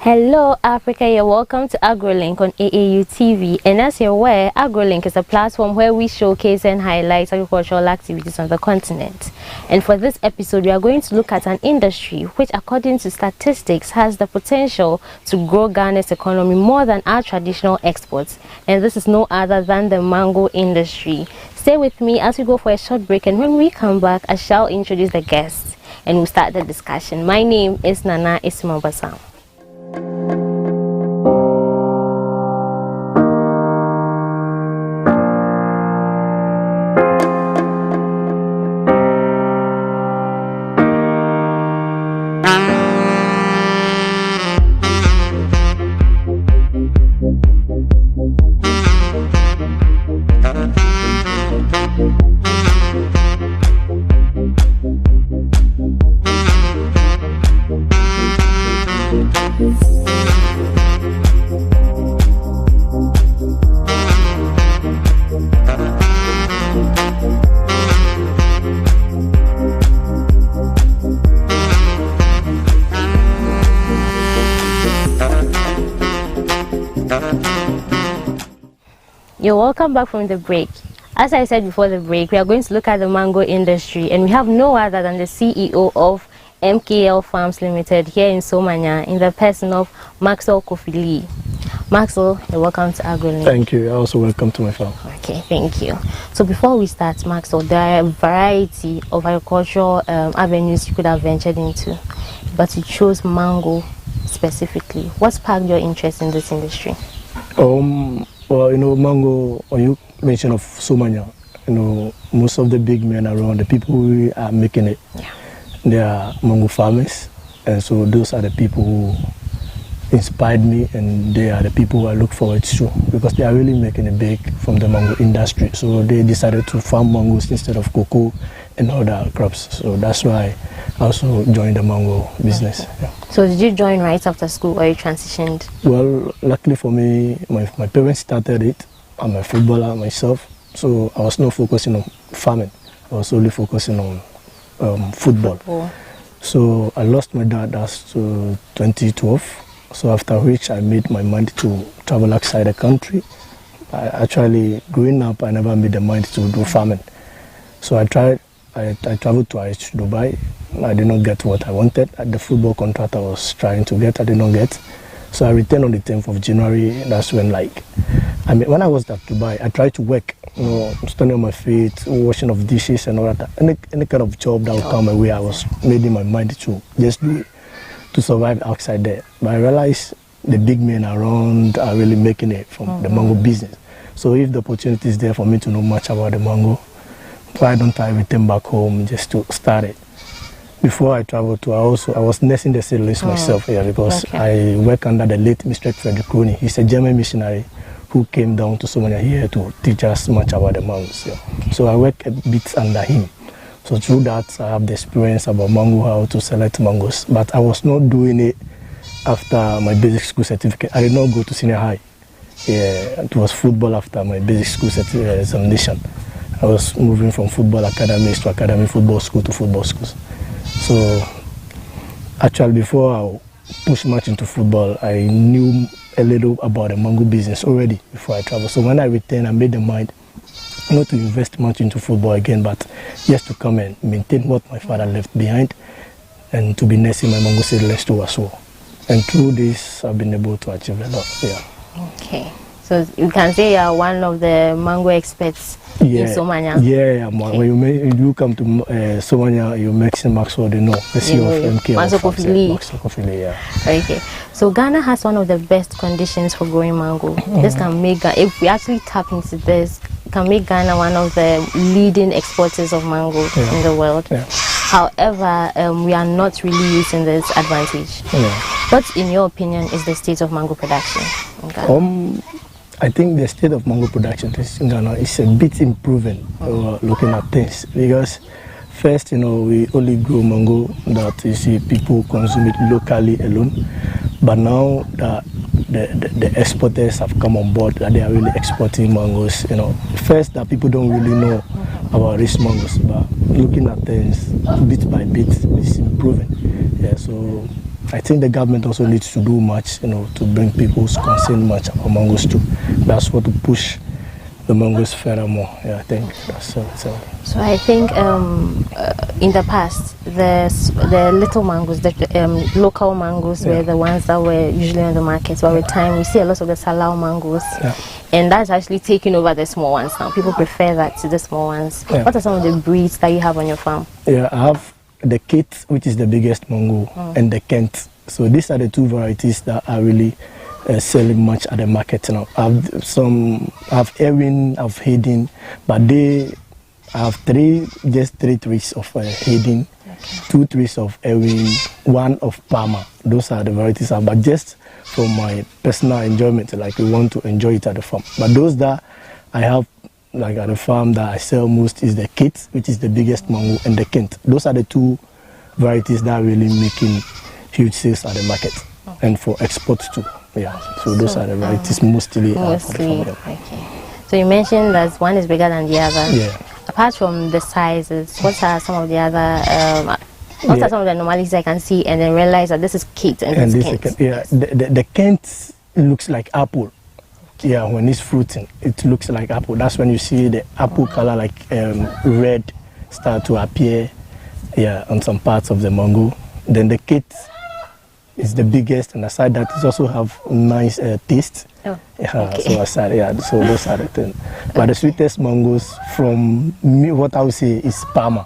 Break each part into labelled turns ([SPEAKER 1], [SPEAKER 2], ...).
[SPEAKER 1] Hello Africa, you're welcome to AgroLink on AAU TV, and as you're aware, AgroLink is a platform where we showcase and highlight agricultural activities on the continent. And for this episode, we are going to look at an industry which, according to statistics, has the potential to grow Ghana's economy more than our traditional exports, and this is no other than the mango industry. Stay with me as we go for a short break, and when we come back, I shall introduce the guests and we'll start the discussion. My name is Nana Ismail-Bassam. You're welcome back from the break. As I said before the break, we are going to look at the mango industry, and we have no other than the CEO of MKL Farms Limited here in Somanya, in the person of Maxwell Kofi Lee. Maxwell, you're welcome to AgroLink.
[SPEAKER 2] Thank you. You're also welcome to my farm.
[SPEAKER 1] Okay, thank you. So before we start, Maxwell, there are a variety of agricultural avenues you could have ventured into, but you chose mango specifically. What sparked your interest in this industry?
[SPEAKER 2] Well, mango, when you mention of Somanya, most of the big men around, the people who are making it, they are mango farmers. And so those are the people who inspired me, and they are the people who I look forward to, because they are really making it big from the mango industry. So they decided to farm mangoes instead of cocoa and other crops. So that's why I also joined the mango business.
[SPEAKER 1] Okay. Yeah. So did you join right after school, or you transitioned?
[SPEAKER 2] Well, luckily for me, my parents started it. I'm a footballer myself, so I was not focusing on farming. I was only focusing on football. So I lost my dad as 2012. So after which I made my mind to travel outside the country. Actually, growing up, I never made the mind to do farming. So I traveled twice to Dubai. I did not get what I wanted. The football contract I was trying to get, I did not get. So I returned on the 10th of January. That's when, when I was at Dubai, I tried to work, standing on my feet, washing of dishes and all that. Any kind of job that would come my way, I was making my mind to just do it, to survive outside there. But I realized the big men around are really making it from the mango business. So if the opportunity is there for me to know much about the mango, why don't I return back home just to start it? Before I traveled to, I was nursing the seedlings myself here, because I work under the late Mr. Frederick Rooney. He's a German missionary who came down to Somalia here to teach us much about the mangoes. Yeah. So I work a bit under him. So through that, I have the experience about mango, how to select mangoes. But I was not doing it after my basic school certificate. I did not go to senior high. Yeah, it was football after my basic school examination. I was moving from football academies to academy, football school to football schools. So actually, before I pushed much into football, I knew a little about the mango business already before I traveled. So when I returned, I made the mind not to invest much into football again, but just to come and maintain what my father left behind, and to be nursing my mango seedlings too as well. And through this, I've been able to achieve a lot. Yeah.
[SPEAKER 1] Okay. So you can say you are one of the mango experts in Somanya.
[SPEAKER 2] Yeah. Okay. When you come to Somanya, you make Maxwell, the CEO of MKL.
[SPEAKER 1] Maxwell Kofi Lee.
[SPEAKER 2] Maxwell Kofi Lee, yeah.
[SPEAKER 1] Okay. So Ghana has one of the best conditions for growing mango. This can make, if we actually tap into this, can make Ghana one of the leading exporters of mango in the world. Yeah. However, we are not really using this advantage. Yeah. What, in your opinion, is the state of mango production in Ghana?
[SPEAKER 2] I think the state of mango production in Ghana is a bit improving, looking at things, because first, we only grow mango that you see people consume it locally alone, but now that the exporters have come on board, that they are really exporting mangoes. First, that people don't really know about these mangoes, but looking at things bit by bit, it's improving. Yeah, so I think the government also needs to do much, to bring people's concern much about mangoes too. That's what to push the mangoes further more. Yeah, I think that's so.
[SPEAKER 1] So I think in the past, the little mangoes, the local mangoes were the ones that were usually on the market. But with time, we see a lot of the Salau mangoes, and that's actually taking over the small ones now. People prefer that to the small ones. Yeah. What are some of the breeds that you have on your farm?
[SPEAKER 2] Yeah, I have the Kate, which is the biggest mango, and the Kent. So these are the two varieties that are really selling much at the market now. I have Erwin, I have Hayden, but I have just three trees of Hayden, 2 trees of Erwin, 1 of Palmer. Those are the varieties. But just for my personal enjoyment, like we want to enjoy it at the farm. But those that I have like at the farm that I sell most is the Kate, which is the biggest mango, and the Kent. Those are the 2 varieties that are really making huge sales at the market and for export too. Yeah, so those are the varieties mostly.
[SPEAKER 1] Okay. So you mentioned that one is bigger than the other.
[SPEAKER 2] Yeah.
[SPEAKER 1] Apart from the sizes, what are some of the other? What are some of the anomalies I can see and then realize that this is Kate and this is Kent?
[SPEAKER 2] Yeah, the Kent looks like apple. Yeah, when it's fruiting, it looks like apple. That's when you see the apple color, like red, start to appear. Yeah, on some parts of the mango. Then the Kate is the biggest, and aside that, it also have nice taste.
[SPEAKER 1] Oh,
[SPEAKER 2] yeah, so aside, so those are the things. But the sweetest mangoes from me, what I would say is Palmer.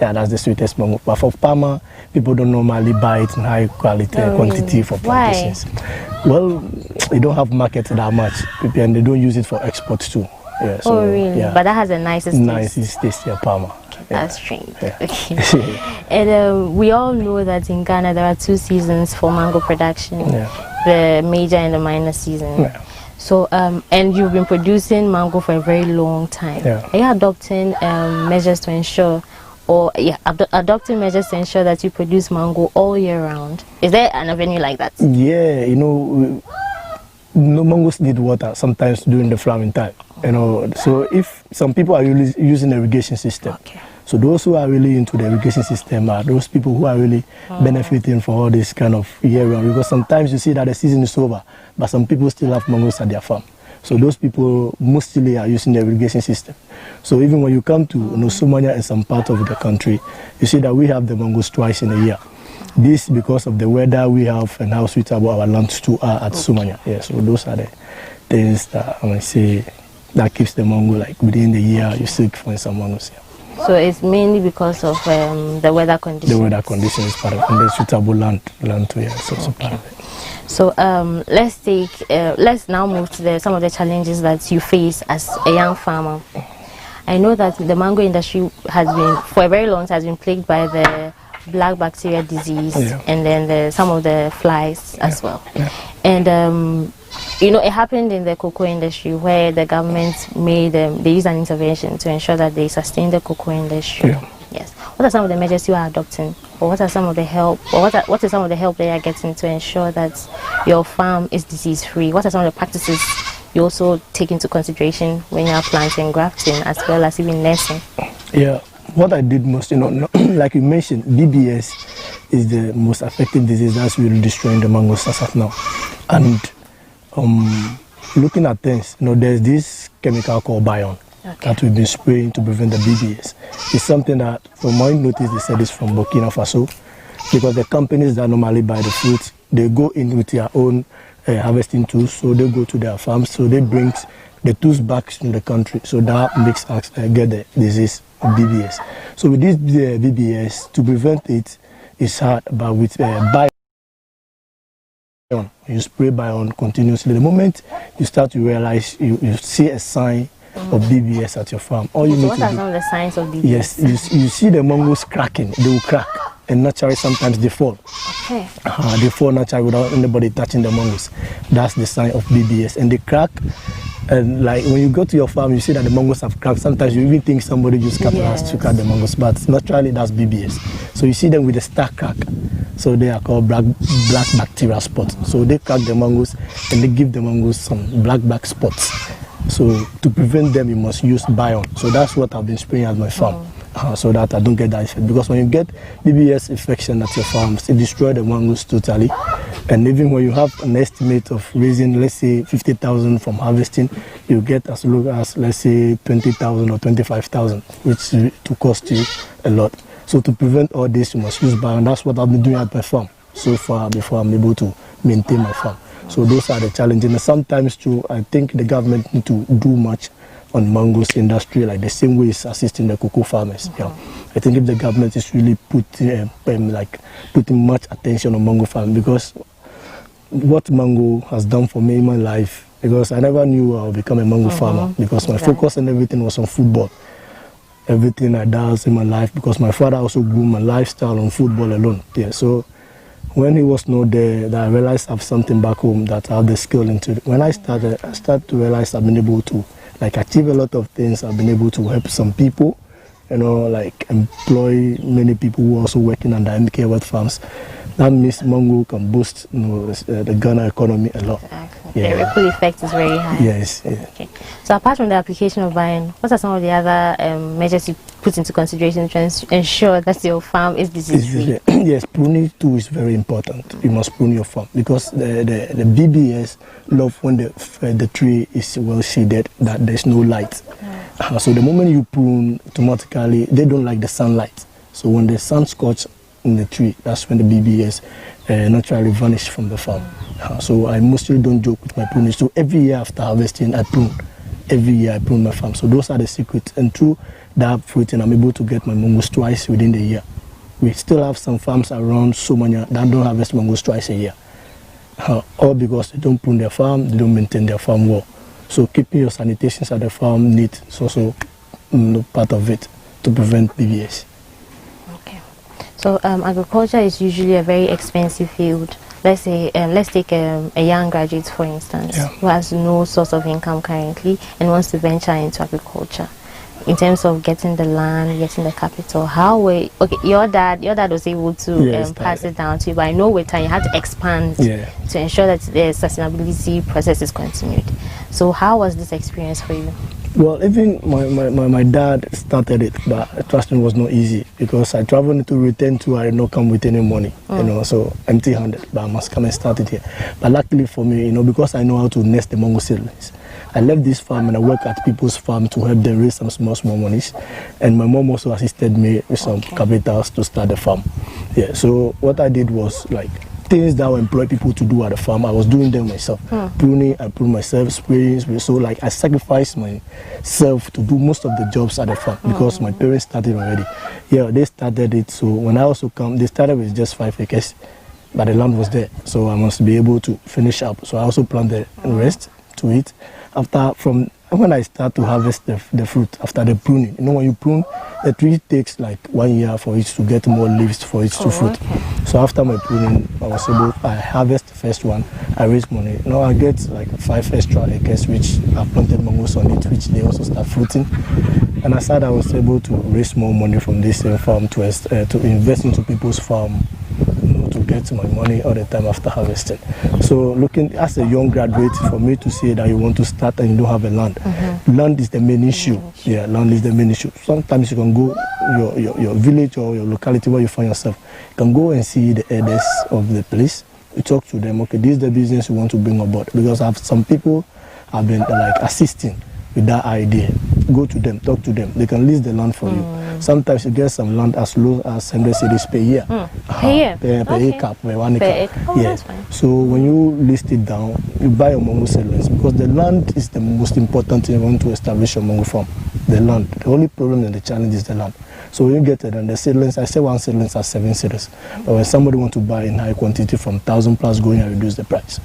[SPEAKER 2] Yeah, that's the sweetest mango. But for Palmer, people don't normally buy it in high quality quantity for plantations.
[SPEAKER 1] Why?
[SPEAKER 2] Well, they don't have market that much, and they don't use it for export too. Yeah, so,
[SPEAKER 1] really? Yeah. But that has the nicest
[SPEAKER 2] taste, yeah, Palmer.
[SPEAKER 1] That's strange. Yeah. Okay. And we all know that in Ghana there are 2 seasons for mango production, the major and the minor season. Yeah. So, and you've been producing mango for a very long time.
[SPEAKER 2] Yeah.
[SPEAKER 1] Are you adopting measures to ensure, adopting measures to ensure that you produce mango all year round? Is there an avenue like that?
[SPEAKER 2] Yeah, mangoes need water sometimes during the flowering time. So if some people are really using the irrigation system, so those who are really into the irrigation system are those people who are really benefiting from all this kind of year round, because sometimes you see that the season is over, but some people still have mangoes at their farm. So those people mostly are using the irrigation system. So even when you come to Somalia and some part of the country, you see that we have the mangoes twice in a year. This because of the weather we have and how suitable our lands too are at Somalia. Yeah, so those are the things that I might say that keeps the mango like within the year you still find some mangoes. Yeah.
[SPEAKER 1] So it's mainly because of the weather conditions.
[SPEAKER 2] The weather conditions is part of it, and the suitable land too. Yeah, so also part of it.
[SPEAKER 1] So let's now move to some of the challenges that you face as a young farmer. I know that the mango industry has been, for a very long time, has been plagued by the black bacteria disease and then some of the flies as well.
[SPEAKER 2] Yeah.
[SPEAKER 1] And it happened in the cocoa industry where the government they used an intervention to ensure that they sustain the cocoa industry.
[SPEAKER 2] Yeah.
[SPEAKER 1] Yes. What are some of the measures you are adopting, or what are some of the help, or what is some of the help that you are getting to ensure that your farm is disease free? What are some of the practices you also take into consideration when you are planting, grafting, as well as even nursing?
[SPEAKER 2] Yeah. What I did most, like you mentioned, BBS is the most effective disease that's really destroying the mangoes as of now. And looking at things, there's this chemical called Bion that we've been spraying to prevent the BBS. It's something that, from my notice, they said it's from Burkina Faso, because the companies that normally buy the fruit, they go in with their own harvesting tools, so they go to their farms, so they bring the tools back to the country, so that makes us get the disease of BBS. So with this BBS, to prevent it is hard, but with Bion, you spray Bion continuously. The moment you start to realize you see a sign of BBS at your farm, all you need
[SPEAKER 1] what
[SPEAKER 2] to
[SPEAKER 1] are
[SPEAKER 2] do,
[SPEAKER 1] some of the signs of BBS?
[SPEAKER 2] Yes, you see the mangoes cracking, they will crack, and naturally sometimes they fall.
[SPEAKER 1] Okay.
[SPEAKER 2] They fall naturally without anybody touching the mangoes. That's the sign of BBS, and they crack. And like when you go to your farm, you see that the mangoes have cracked. Sometimes you even think somebody used cutlass to cut the mangoes, but naturally that's BBS. So you see them with a stark crack. So they are called black bacteria spots. So they crack the mangoes and they give the mangoes some black spots. So to prevent them, you must use Bion. So that's what I've been spraying at my farm. so that I don't get that effect. Because when you get BBS infection at your farms, it destroys the mangoes totally. And even when you have an estimate of raising, let's say 50,000 from harvesting, you get as low as, let's say, 20,000 or 25,000, which to cost you a lot. So to prevent all this, you must use bio, and that's what I've been doing at my farm so far before I'm able to maintain my farm. So those are the challenges. And sometimes too, I think the government need to do much on mangoes industry, like the same way it's assisting the cocoa farmers. Yeah. I think if the government is really putting much attention on mango farming, because what mango has done for me in my life, because I never knew I would become a mango farmer, because my focus and everything was on football. Everything I did in my life, because my father also grew my lifestyle on football alone. Yeah, so when he was not there, that I realized I have something back home that I have the skill into it. When I started to realize I've been able to achieve a lot of things. I've been able to help some people, employ many people who are also working under MK Wet Farms. That means mango can boost the Ghana economy a lot.
[SPEAKER 1] Exactly. Yeah. The ripple effect is very high.
[SPEAKER 2] Yes. Yeah.
[SPEAKER 1] Okay. So apart from the application of buying, what are some of the other measures you put into consideration to ensure that your farm is disease-free?
[SPEAKER 2] Yes, pruning too is very important. You must prune your farm, because the BBS love when the tree is well shaded, that there's no light. So the moment you prune, automatically they don't like the sunlight. So when the sun scorches in the tree, that's when the BBS naturally vanish from the farm. So I mostly don't joke with my pruning. So every year after harvesting, I prune. Every year I prune my farm. So those are the secrets. And through that fruiting, I'm able to get my mangoes twice within the year. We still have some farms around Somanya that don't harvest mangoes twice a year. All because they don't prune their farm, they don't maintain their farm well. So keeping your sanitations at the farm neat is also part of it to prevent BBS.
[SPEAKER 1] So agriculture is usually a very expensive field. Let's say, let's take a young graduate, for instance, who has no source of income currently and wants to venture into agriculture. In terms of getting the land, getting the capital, your dad was able to pass it down to you, but I know with time you had to expand to ensure that the sustainability process is continued. So how was this experience for you?
[SPEAKER 2] Well, even my dad started it, but trust me, it was not easy, because I traveled to return to, I did not come with any money, so empty-handed, but I must come and start it here. But luckily for me, because I know how to nest the mango seedlings, I left this farm and I work at people's farm to help them raise some small monies, and my mom also assisted me with some capitals to start the farm. Yeah, so what I did was things that I employ people to do at the farm, I was doing them myself. Pruning, I prune myself, spraying. So I sacrificed myself to do most of the jobs at the farm, because my parents started already. Yeah, they started it. So when I also come, they started with just 5 acres, but the land was there. So I must be able to finish up. So I also planted the rest to it. When I start to harvest the fruit after the pruning, when you prune, the tree takes 1 year for it to get more leaves for it to fruit. So after my pruning, I harvest the first one, I raise money. Now I get 5 extra acres which I planted mangoes on it, which they also start fruiting. And I said I was able to raise more money from this farm to invest into people's farm, to get my money all the time after harvesting. So looking as a young graduate, for me to say that you want to start and you don't have a land, land is the main issue. Yeah, land is the main issue. Sometimes you can go your village or your locality where you find yourself, you can go and see the elders of the place. You talk to them, okay, this is the business you want to bring about, because I have some people have been assisting with that idea. Go to them, talk to them. They can lease the land for you. Sometimes you get some land as low as 100 cedis per year.
[SPEAKER 1] Per year?
[SPEAKER 2] Per acre, per 1 acre.
[SPEAKER 1] That's fine.
[SPEAKER 2] So when you list it down, you buy your mango seedlings, because the land is the most important thing you want to establish your mango farm. The land. The only problem and the challenge is the land. So when you get it, and the seedlings, I say one seedlings are 7 cedis. But when somebody wants to buy in high quantity from 1,000 plus, going and reduce the price.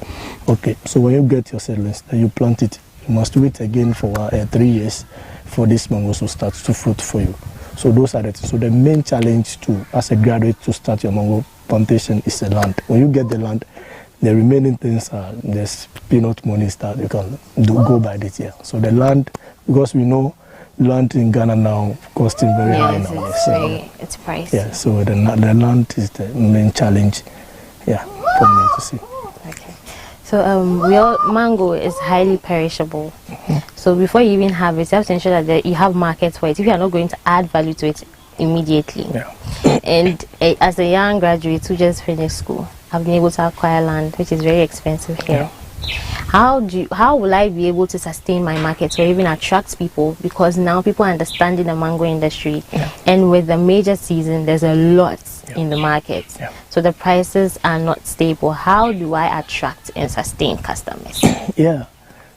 [SPEAKER 2] Okay, so when you get your seedlings, then you plant it. You must wait again for 3 years for this mangoes to start to fruit for you. So those are the things. So the main challenge as a graduate to start your mango plantation is the land. When you get the land, the remaining things are there's peanut money that you can go by this year. So the land, because we know land in Ghana now costing very high now.
[SPEAKER 1] It's pricey.
[SPEAKER 2] Yeah, so the land is the main challenge. Yeah, for me to see.
[SPEAKER 1] Okay. So real mango is highly perishable. So before you even have it, you have to ensure that you have markets for it. If you are not going to add value to it, immediately.
[SPEAKER 2] Yeah.
[SPEAKER 1] And as a young graduate who just finished school, I've been able to acquire land, which is very expensive here.
[SPEAKER 2] Yeah.
[SPEAKER 1] How will I be able to sustain my market or even attract people? Because now people are understanding the mango industry, and with the major season, there's a lot in the market.
[SPEAKER 2] Yeah.
[SPEAKER 1] So the prices are not stable. How do I attract and sustain customers?
[SPEAKER 2] Yeah,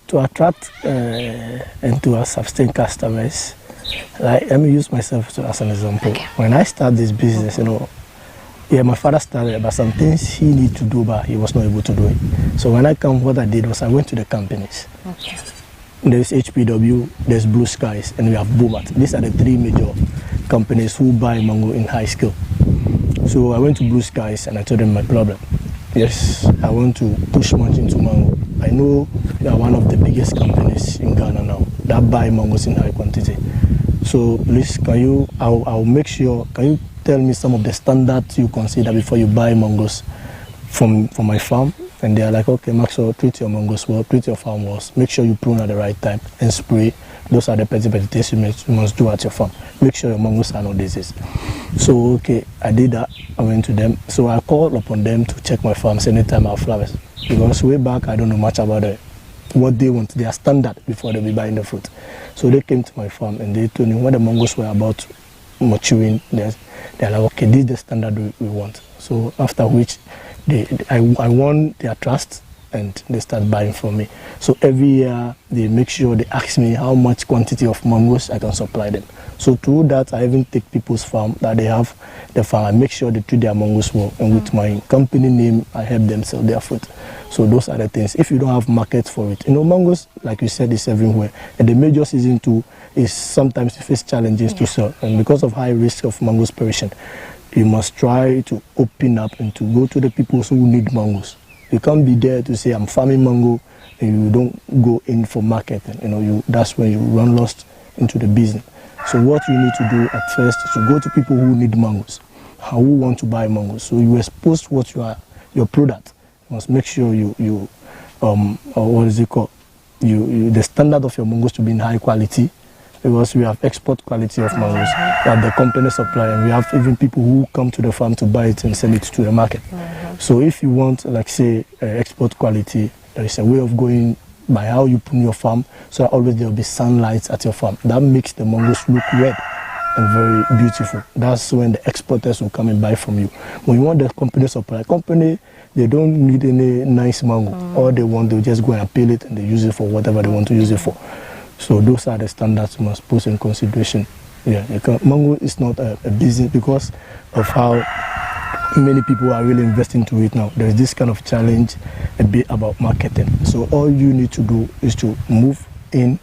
[SPEAKER 2] to attract and to sustain customers, like, let me use myself as an example.
[SPEAKER 1] Okay.
[SPEAKER 2] When I start this business, you know, yeah, my father started, but some things he needed to do, but he was not able to do it. So when I come, what I did was I went to the companies.
[SPEAKER 1] Okay.
[SPEAKER 2] There's HPW, there's Blue Skies, and we have Boomat. These are the three major companies who buy mango in high scale. So I went to Blue Skies and I told them my problem. Yes, I want to push much into mango. I know they are one of the biggest companies in Ghana now that buy mangoes in high quantity. So please, I'll make sure, can you tell me some of the standards you consider before you buy mangoes from my farm? And they are like, okay, Maxwell, treat your mangoes well, treat your farm well, make sure you prune at the right time and spray. Those are the petty things you must do at your farm. Make sure your mangoes are not diseased. So, okay, I did that. I went to them. So I called upon them to check my farms anytime I have flowers. Because way back, I don't know much about what they want, their standard before they be buying the fruit. So they came to my farm and they told me when the mangoes were about maturing, they're like, okay, this is the standard we want. So after which, I won their trust and they start buying from me. So every year they make sure they ask me how much quantity of mangoes I can supply them. So through that, I even take people's farm that they have the farm. I make sure they treat their mangoes well, and with my company name, I help them sell their fruit. So those are the things. If you don't have markets for it, you know, mangoes, like you said, is everywhere. And the major season too is sometimes you face challenges to sell, and because of high risk of mangoes perishing, you must try to open up and to go to the people who need mangoes. You can't be there to say I'm farming mango and you don't go in for marketing. You know, that's when you run lost into the business. So what you need to do at first is to go to people who need mangoes, who want to buy mangoes. So you expose what your product. You must make sure what is it called? The standard of your mangoes to be in high quality, because we have export quality of mangoes that the company supply, and we have even people who come to the farm to buy it and sell it to the market. So if you want, like say, export quality, there is a way of going by how you prune your farm, so always there will be sunlight at your farm. That makes the mangoes look red and very beautiful. That's when the exporters will come and buy from you. When you want the company supply, they don't need any nice mango. All they want, they'll just go and peel it and they use it for whatever they want to use it for. So those are the standards you must put in consideration. Yeah, mango is not a business because of how many people are really investing into it now. There is this kind of challenge a bit about marketing. So all you need to do is to move in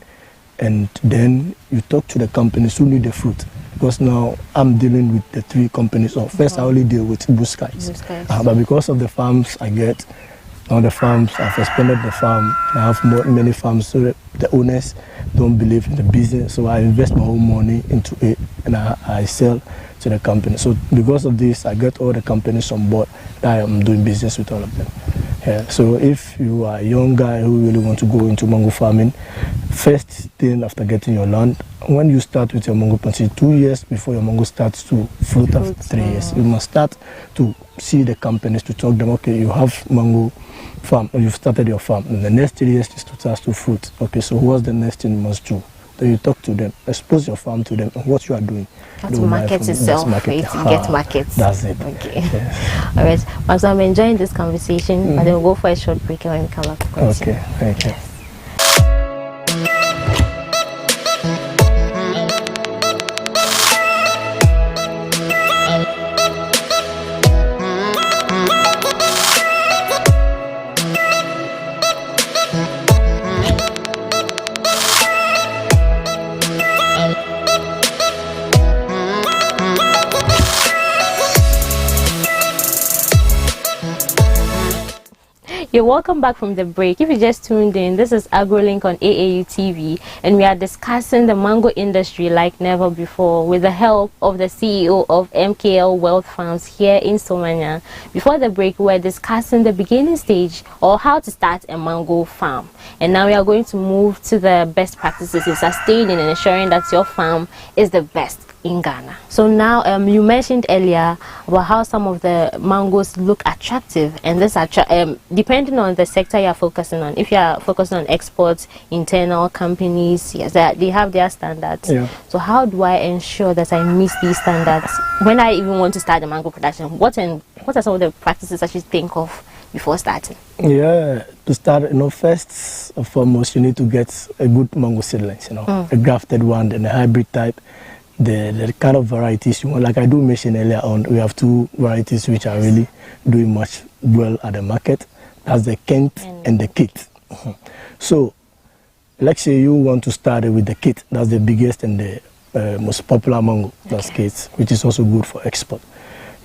[SPEAKER 2] and then you talk to the companies who need the fruit. Because now I'm dealing with the three companies. So first I only deal with Blue Skies. But because of the farms I get, now the farms, I've expanded the farm. I have many farms, so the owners don't believe in the business. So I invest my own money into it and I sell to the company. So because of this, I get all the companies on board that I am doing business with all of them. Yeah. So if you are a young guy who really want to go into mango farming, first thing after getting your land, when you start with your mango planting, 2 years before your mango starts to fruit after 3 years, you must start to see the companies to talk them, okay, you have mango farm, or you've started your farm, and the next 3 years is to start to fruit. Okay, so what's the next thing you must do? Then you talk to them, expose your farm to them, and what you are doing.
[SPEAKER 1] That's market itself, right? Get markets.
[SPEAKER 2] That's it.
[SPEAKER 1] Okay.
[SPEAKER 2] Yes.
[SPEAKER 1] All right. So I'm enjoying this conversation, but then we'll go for a short break and when we come back, we'll continue.
[SPEAKER 2] Okay, thank you.
[SPEAKER 1] You're welcome back from the break. If you just tuned in, this is AgroLink on AAU TV, and we are discussing the mango industry like never before with the help of the CEO of MKL Wealth Farms here in Somanya. Before the break, we were discussing the beginning stage or how to start a mango farm. And now we are going to move to the best practices in sustaining and ensuring that your farm is the best in Ghana. So now you mentioned earlier about how some of the mangoes look attractive, and this depending on the sector you're focusing on. If you're focusing on exports, internal companies, yes, they have their standards.
[SPEAKER 2] Yeah.
[SPEAKER 1] So how do I ensure that I meet these standards when I even want to start the mango production? What are some of the practices I should think of before starting?
[SPEAKER 2] Yeah, to start, first and foremost, you need to get a good mango seedlings, a grafted one and a hybrid type. The kind of varieties you want, like I do mention earlier on, we have two varieties which are really doing much well at the market. That's the Kent and the Kit. So, let's say you want to start with the Kit. That's the biggest and the most popular mango, that's Kit, which is also good for export.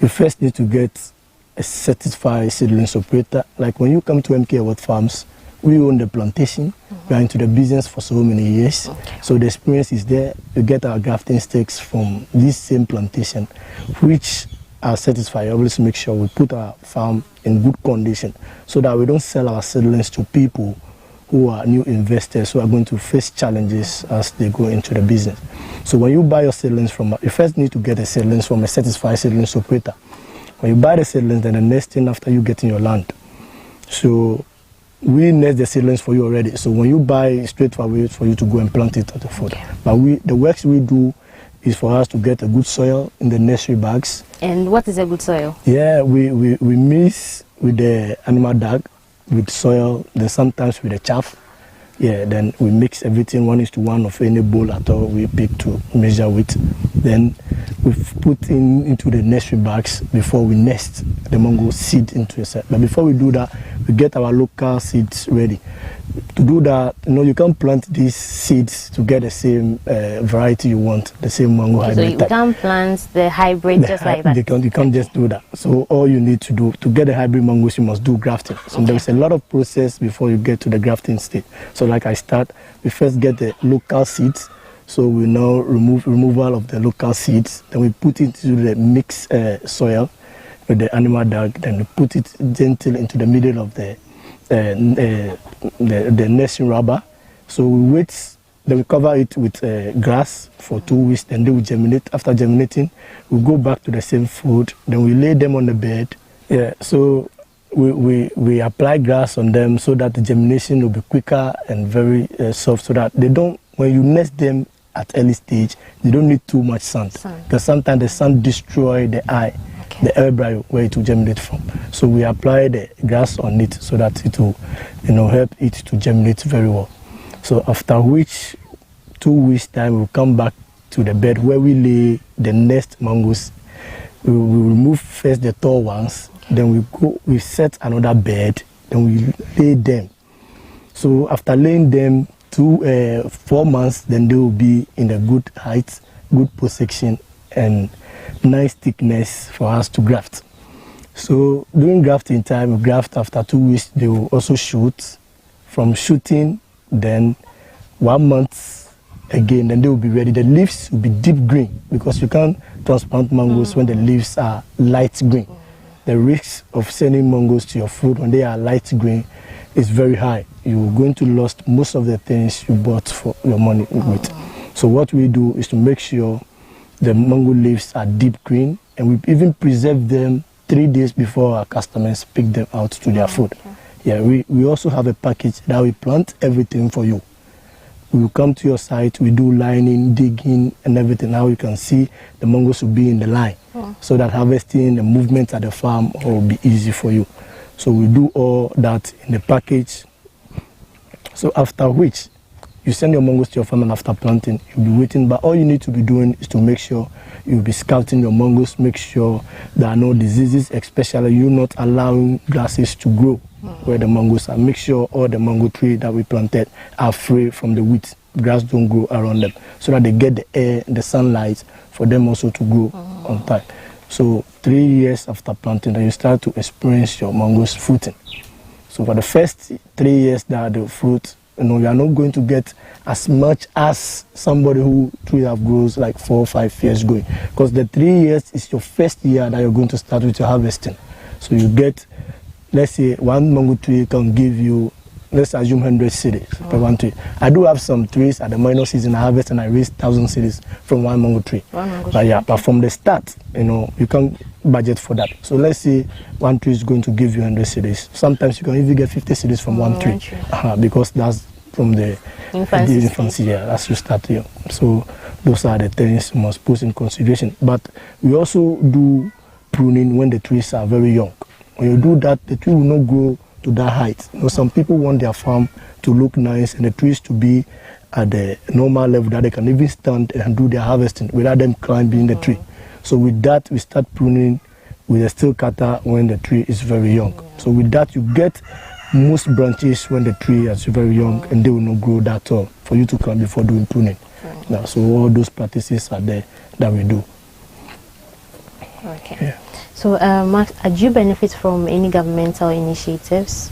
[SPEAKER 2] You first need to get a certified seedlings operator. Like when you come to MK Award Farms, we own the plantation. We are into the business for so many years. So the experience is there. We get our grafting stakes from this same plantation, which are certified. Always make sure we put our farm in good condition so that we don't sell our seedlings to people who are new investors who are going to face challenges as they go into the business. So when you buy your seedlings you first need to get the seedlings from a certified seedlings operator. When you buy the seedlings, then the next thing after you get in your land. So we nest the seedlings for you already. So when you buy, straight away for you to go and plant it at the field. But the works we do is for us to get a good soil in the nursery bags.
[SPEAKER 1] And what is a good soil?
[SPEAKER 2] Yeah, we mix with the animal dung, with soil, then sometimes with the chaff. Yeah, then we mix everything 1:1 of any bowl at all we pick to measure with. Then we put into the nursery bags before we nest the mango seed into a set. But before we do that, we get our local seeds ready. To do that, you can't plant these seeds to get the same variety you want, the same mango hybrid.
[SPEAKER 1] So you can't plant the hybrid just like that?
[SPEAKER 2] You can't just do that. So all you need to do, to get the hybrid mangoes, you must do grafting. So there's a lot of process before you get to the grafting stage. So like we first get the local seeds. So we now removal of the local seeds. Then we put it into the mixed soil with the animal dung. Then we put it gently into the middle of the nesting rubber. So we wait, then we cover it with grass for 2 weeks, then they will germinate. After germinating, we go back to the same food, then we lay them on the bed. Yeah, so we apply grass on them so that the germination will be quicker and very soft, so that when you nest them at early stage, they don't need too much sun. Because sometimes the sun destroys the eye. The embryo where it will germinate from. So we apply the grass on it so that it will help it to germinate very well. So after which 2 weeks time we'll come back to the bed where we lay the nest mangoes. We will remove first the tall ones, then we set another bed, then we lay them. So after laying them 4 months, then they will be in a good height, good position, and nice thickness for us to graft. So during grafting time, we graft after 2 weeks. They will also shoot. From shooting, then 1 month again, then they will be ready. The leaves will be deep green because you can't transplant mangoes when the leaves are light green. The risk of sending mangoes to your food when they are light green is very high. You're going to lose most of the things you bought for your money with. So what we do is to make sure the mango leaves are deep green, and we even preserve them 3 days before our customers pick them out to their food. Yeah, we also have a package that we plant everything for you. We will come to your site, we do lining, digging, and everything. Now you can see the mangoes will be in the line, so that harvesting, the movement at the farm will be easy for you. So we do all that in the package. So after which, you send your mangoes to your farm, and after planting, you'll be waiting. But all you need to be doing is to make sure you'll be scouting your mangoes, make sure there are no diseases, especially you not allowing grasses to grow where the mangoes are. Make sure all the mango trees that we planted are free from the weeds. Grass don't grow around them, so that they get the air, the sunlight for them also to grow on time. So 3 years after planting, then you start to experience your mangoes fruiting. So for the first 3 years that the fruit, you are not going to get as much as somebody who tree have grows like 4 or 5 years going, because the 3 years is your first year that you're going to start with your harvesting. So you get, let's say, one mango tree can give you let's assume 100 cedis per one tree. I do have some trees at the minor season I harvest and I raise 1,000 cedis from one mango tree. But from the start, you can't budget for that. So let's say one tree is going to give you 100 cedis. Sometimes you can even get 50 cedis from one tree, because that's from the infancy. Yeah, as you start here. So those are the things you must put in consideration. But we also do pruning when the trees are very young. When you do that, the tree will not grow to that height. Some people want their farm to look nice and the trees to be at the normal level that they can even stand and do their harvesting without them climbing the tree. So with that, we start pruning with a steel cutter when the tree is very young. So with that, you get most branches when the tree is very young and they will not grow that tall for you to climb before doing pruning. So all those practices are there that we do.
[SPEAKER 1] Okay. Yeah. So, Max, do you benefit from any governmental initiatives,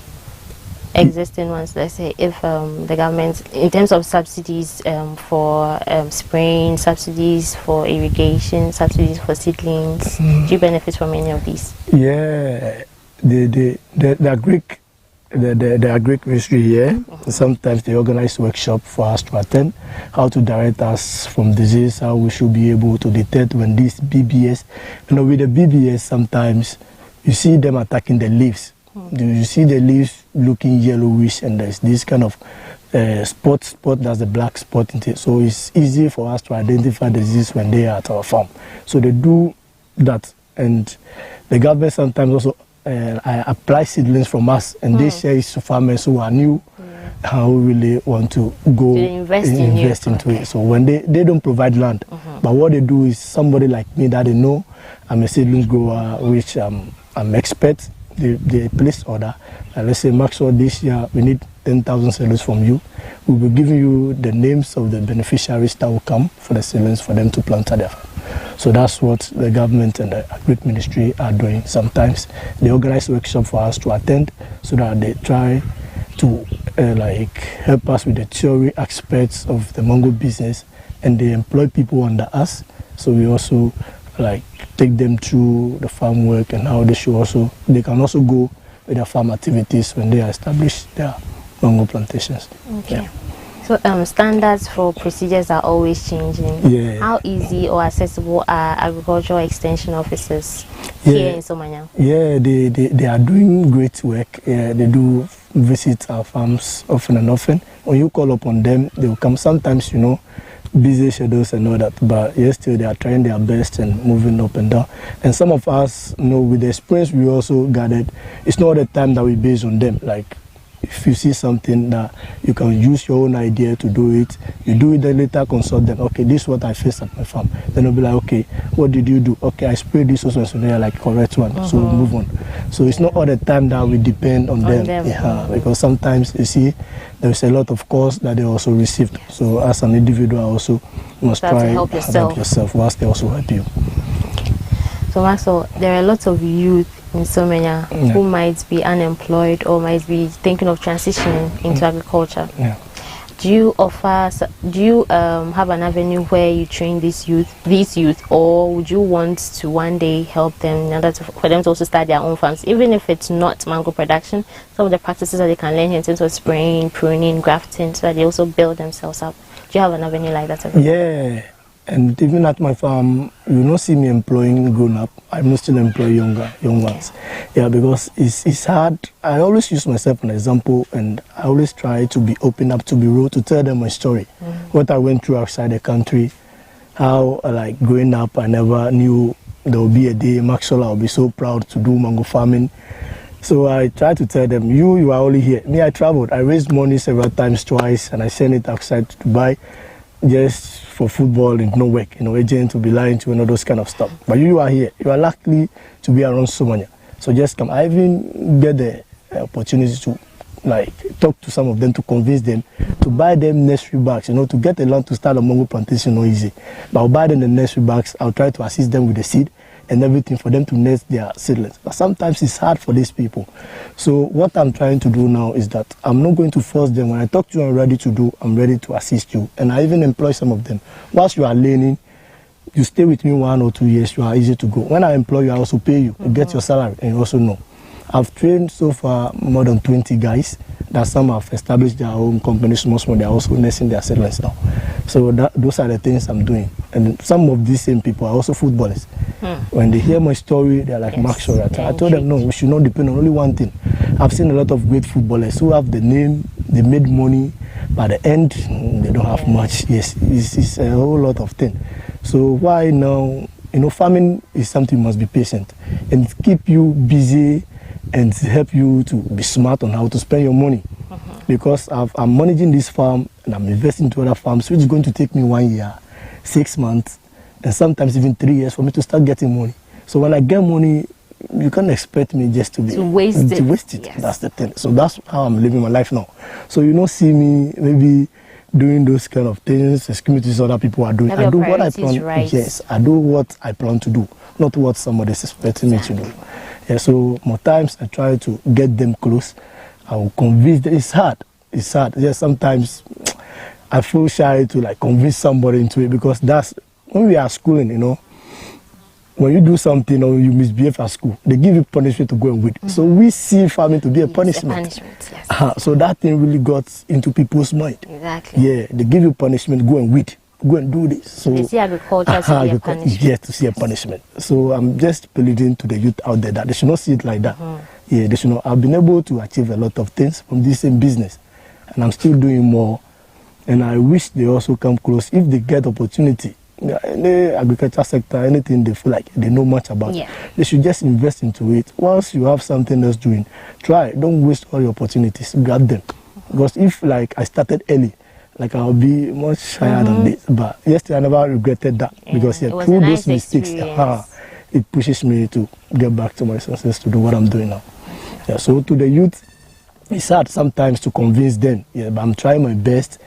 [SPEAKER 1] existing ones? Let's say if the government, in terms of subsidies for spraying, subsidies for irrigation, subsidies for seedlings, do you benefit from any of these?
[SPEAKER 2] Yeah, the agric ministry here, sometimes they organize workshop for us to attend, how to direct us from disease, how we should be able to detect when these BBS, with the BBS sometimes you see them attacking the leaves. You see the leaves looking yellowish and there's this kind of spot that's a black spot in it. So it's easy for us to identify the disease when they are at our farm. So they do that, and the government sometimes also I apply seedlings from us, and they share it to farmers who are new, who really want to go invest into it. So when they don't provide land, but what they do is somebody like me that they know I'm a seedlings grower, which I'm expert. They place order. Let's say, Maxwell, this year we need 10,000 seedlings from you. We will give you the names of the beneficiaries that will come for the seedlings for them to plant at their farm. So that's what the government and the agric ministry are doing. Sometimes they organize workshops for us to attend so that they try to help us with the theory aspects of the mango business, and they employ people under us. So we also take them through the farm work and how they can also go with their farm activities when they establish their mango plantations.
[SPEAKER 1] Okay. Yeah. So standards for procedures are always changing.
[SPEAKER 2] Yeah.
[SPEAKER 1] How easy or accessible are agricultural extension officers here in Somanya?
[SPEAKER 2] Yeah, they are doing great work. Yeah, they do visit our farms often and often. When you call upon them, they will come. Sometimes, busy schedules and all that, but yes, still they are trying their best and moving up and down. And some of us, with the experience we also gathered, it's not all the time that we base on them. If you see something that you can use your own idea to do it, you do it, then later consult them. Okay, this is what I faced at my farm. Then they'll be like, okay, what did you do? Okay, I sprayed this also, so they're correct one. So we'll move on. So it's not all the time that we depend on them. Yeah, because sometimes you see there's a lot of costs that they also received. So as an individual also, you must try to help yourself whilst they also help you.
[SPEAKER 1] So Maxwell, there are lots of youth in Somanya who might be unemployed or might be thinking of transitioning into agriculture.
[SPEAKER 2] Yeah.
[SPEAKER 1] Do you have an avenue where you train these youth, or would you want to one day help them in order for them to also start their own farms, even if it's not mango production? Some of the practices that they can learn here in terms of spraying, pruning, grafting, so that they also build themselves up. Do you have an avenue like that?
[SPEAKER 2] Yeah. And even at my farm, you don't see me employing grown-up. I'm still employ young ones. Yeah, because it's hard. I always use myself as an example, and I always try to be open up, to be real, to tell them my story. What I went through outside the country, how growing up, I never knew there would be a day Maxwell I'll be so proud to do mango farming. So I try to tell them, you are only here. Me, I traveled. I raised money several times, twice, and I sent it outside to Dubai, just for football and no work, agent to be lying to and all those kind of stuff. But you are here. You are likely to be around Somanya. So just come. I even get the opportunity to talk to some of them, to convince them to buy them nursery bags, to get a land to start a mango plantation not easy. But I'll buy them the nursery bags. I'll try to assist them with the seed and everything for them to nest their seedlings. But sometimes it's hard for these people. So what I'm trying to do now is that I'm not going to force them. When I talk to you, I'm ready to do, I'm ready to assist you. And I even employ some of them. Whilst you are learning, you stay with me 1 or 2 years, you are easy to go. When I employ you, I also pay you. You get your salary and you also know. I've trained so far more than 20 guys that some have established their own companies, small. They are also nursing their seedlings now. So those are the things I'm doing. And some of these same people are also footballers. When they hear my story, they're like, Mark Shore. I told them, no, we should not depend on only one thing. I've seen a lot of great footballers who have the name, they made money, by the end, they don't have much. Yes, it's a whole lot of things. So why now, farming is something you must be patient and keep you busy and help you to be smart on how to spend your money. Because I'm managing this farm and I'm investing into other farms, which is going to take me 1 year, 6 months, and sometimes even 3 years for me to start getting money. So when I get money, you can't expect me just to
[SPEAKER 1] waste it.
[SPEAKER 2] Yes. That's the thing. So that's how I'm living my life now. So you don't see me maybe doing those kind of things, excuse other people are doing. I do what I plan.
[SPEAKER 1] Right.
[SPEAKER 2] Yes, I do what I plan to do, not what somebody is expecting me to do. Yeah. So more times I try to get them close. I will convince them. It's hard. It's hard. Yes, sometimes I feel shy to convince somebody into it, because that's when we are schooling, when you do something or you misbehave at school, they give you punishment to go and weed. So we see farming to be a punishment.
[SPEAKER 1] Yes.
[SPEAKER 2] So that thing really got into people's mind.
[SPEAKER 1] Exactly.
[SPEAKER 2] Yeah, they give you punishment, go and weed, go and do this. So
[SPEAKER 1] they see agriculture to be a punishment.
[SPEAKER 2] Yes, to see a punishment. So I'm just pleading to the youth out there that they should not see it like that. Yeah, they should not. I've been able to achieve a lot of things from this same business, and I'm still doing more. And I wish they also come close if they get opportunity. In the agriculture sector, anything they feel like they know much about, they should just invest into it. Once you have something else doing, try. Don't waste all your opportunities. Grab them. Because if I started early, I'll be much higher than this. But yesterday I never regretted that, because through those mistakes, it pushes me to get back to my senses to do what I'm doing now. Yeah. So to the youth, it's hard sometimes to convince them. Yeah, but I'm trying my best,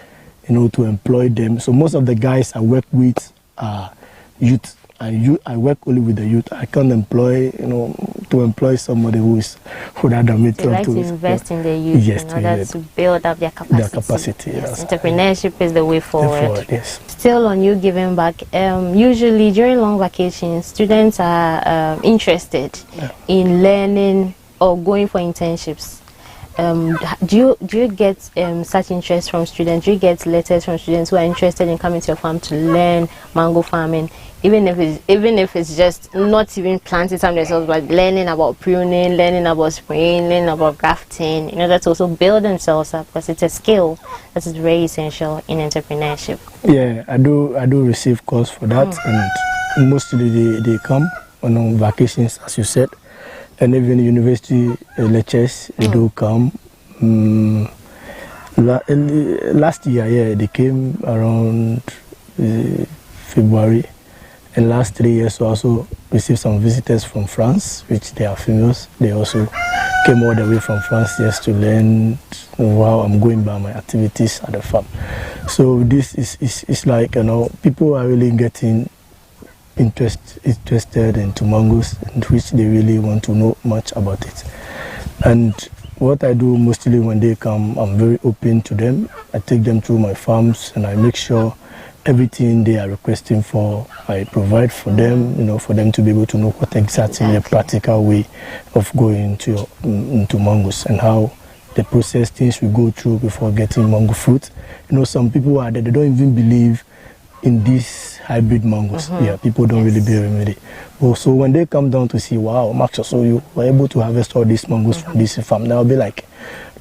[SPEAKER 2] to employ them. So most of the guys I work with are youth. I work only with the youth. I can't employ, to employ somebody who that me.
[SPEAKER 1] They like to invest in the youth in order to build up their capacity.
[SPEAKER 2] Yes.
[SPEAKER 1] Entrepreneurship is the way forward.
[SPEAKER 2] Yes.
[SPEAKER 1] Still on you giving back, usually during long vacations, students are interested in learning or going for internships. Do you get such interest from students? Do you get letters from students who are interested in coming to your farm to learn mango farming, even if it's just not even planting some themselves, but learning about pruning, learning about spraying, learning about grafting, in order to also build themselves up, because it's a skill that is very essential in entrepreneurship.
[SPEAKER 2] Yeah, I do receive calls for that, and mostly they come on vacations, as you said. And even university lectures, they do come. Last year, they came around February. And last 3 years, we also received some visitors from France, which they are females. They also came all the way from France just to learn how I'm going by my activities at the farm. So this is like, people are really getting interested into mangoes, in which they really want to know much about it. And what I do mostly when they come, I'm very open to them. I take them through my farms and I make sure everything they are requesting for, I provide for them, for them to be able to know what exactly the practical way of going into mangoes and how the process things we go through before getting mango fruit. Some people are there, they don't even believe in these hybrid mangoes. Yeah, people don't really believe in it. But so when they come down to see, wow, Max, so you were able to harvest all these mangoes from this farm, they'll be like,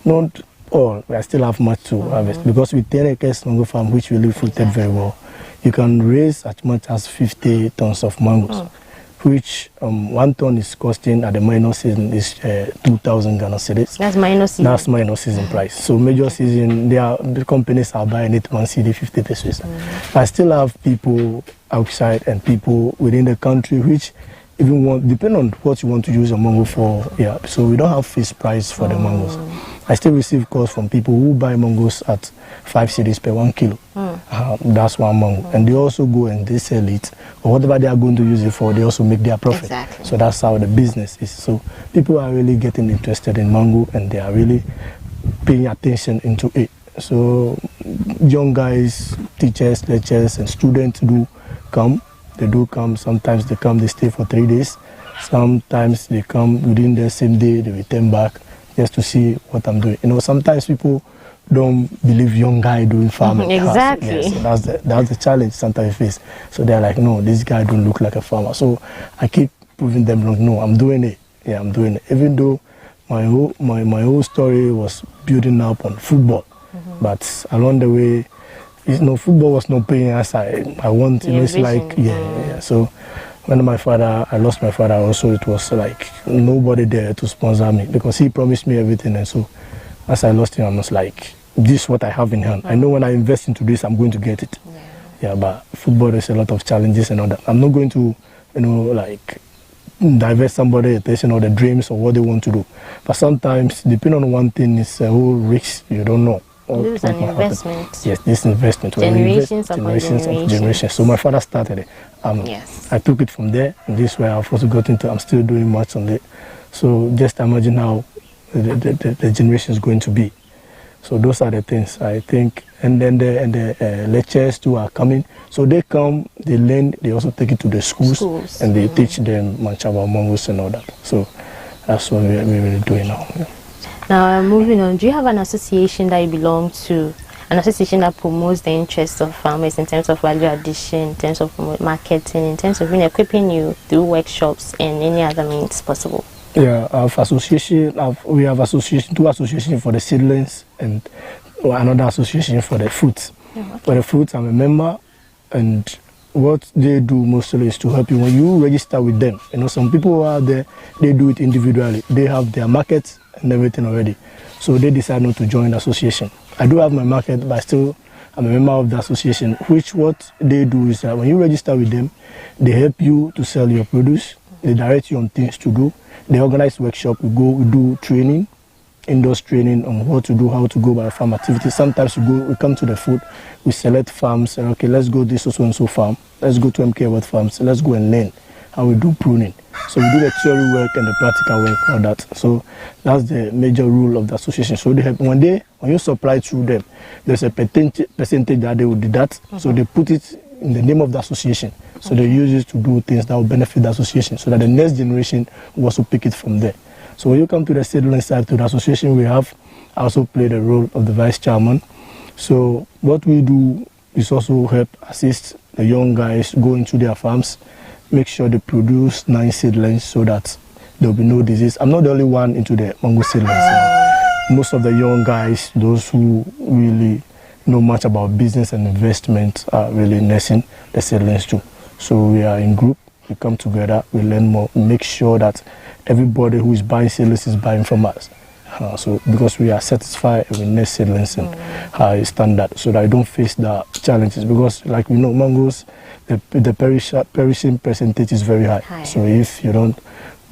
[SPEAKER 2] not all, I still have much to harvest. Because with 10 acres mango farm, which really fruited very well, you can raise as much as 50 tons of mangoes, which 1 ton is costing at the minor season is 2,000 Ghana cedis.
[SPEAKER 1] That's minor season.
[SPEAKER 2] That's minor season price. So major season, the companies are buying it 1 cedi 50 pesos. I still have people outside and people within the country which even want, depending on what you want to use a mango for. Yeah, so we don't have fixed price for the mangoes. I still receive calls from people who buy mangoes at 5 cedis per 1 kilo. That's 1 mango. And they also go and they sell it, or whatever they are going to use it for, they also make their profit.
[SPEAKER 1] Exactly.
[SPEAKER 2] So that's how the business is. So people are really getting interested in mango and they are really paying attention into it. So young guys, teachers, lecturers, and students do come. They do come. Sometimes they come, they stay for 3 days. Sometimes they come within the same day, they return back just to see what I'm doing. You know, sometimes people don't believe young guy doing farming.
[SPEAKER 1] Exactly.
[SPEAKER 2] Yes, so that's the challenge sometimes you face. So they're like, no, this guy don't look like a farmer. So I keep proving them wrong. No, I'm doing it. Yeah, I'm doing it. Even though my whole story was building up on football, but along the way, you know, football was not paying as I want. You know, it's like yeah. So when I lost my father also, it was like nobody there to sponsor me because he promised me everything, and so as I lost him, I was like, this is what I have in hand. I know when I invest into this, I'm going to get it. Yeah, but football is a lot of challenges and all that. I'm not going to, you know, like divert somebody's attention or the dreams or what they want to do. But sometimes, depending on one thing, it's a whole risk you don't know.
[SPEAKER 1] This is an investment.
[SPEAKER 2] Yes, this investment.
[SPEAKER 1] Generations upon generations.
[SPEAKER 2] So my father started it.
[SPEAKER 1] Yes.
[SPEAKER 2] I took it from there, and this is where I've also got into. I'm still doing much on it. So just imagine how the generation is going to be. So those are the things I think. And then the lecturers too are coming. So they come, they learn, they also take it to the schools. And they teach them much about mangoes and all that. So that's what we're really doing now. Yeah.
[SPEAKER 1] Now, moving on, do you have an association that you belong to? An association that promotes the interests of farmers in terms of value addition, in terms of marketing, in terms of equipping you through workshops and any other means possible?
[SPEAKER 2] Yeah, we have two associations for the seedlings and another association for the fruits. Okay. For the fruits, I'm a member, and what they do mostly is to help you when you register with them. You know, some people out there, they do it individually. They have their markets and everything already. So they decide not to join the association. I do have my market, but still I'm a member of the association, which what they do is that when you register with them, they help you to sell your produce, they direct you on things to do, they organize workshop, we do training, indoors training on what to do, how to go about farm activities. Sometimes we come to the food, we select farms, and okay, let's go this so and so farm, let's go to MK World Farms, let's go and learn how we do pruning. So we do the theory work and the practical work, all that. So that's the major rule of the association. So they have, when you supply through them, there's a percentage that they will deduct. So they put it in the name of the association. So they use it to do things that will benefit the association, so that the next generation will also pick it from there. So when you come to the seedling side, to the association I also play the role of the vice chairman. So what we do is also help assist the young guys go into their farms, make sure they produce nice seedlings so that there will be no disease. I'm not the only one into the mango seedlings. Most of the young guys, those who really know much about business and investment, are really nursing the seedlings too. So we are in group, we come together, we learn more, make sure that everybody who is buying seedlings is buying from us. So because we are satisfied with nurse seedlings and high standard, so that I don't face the challenges. Because like we know, mangoes, the perishing percentage is very high. So if you don't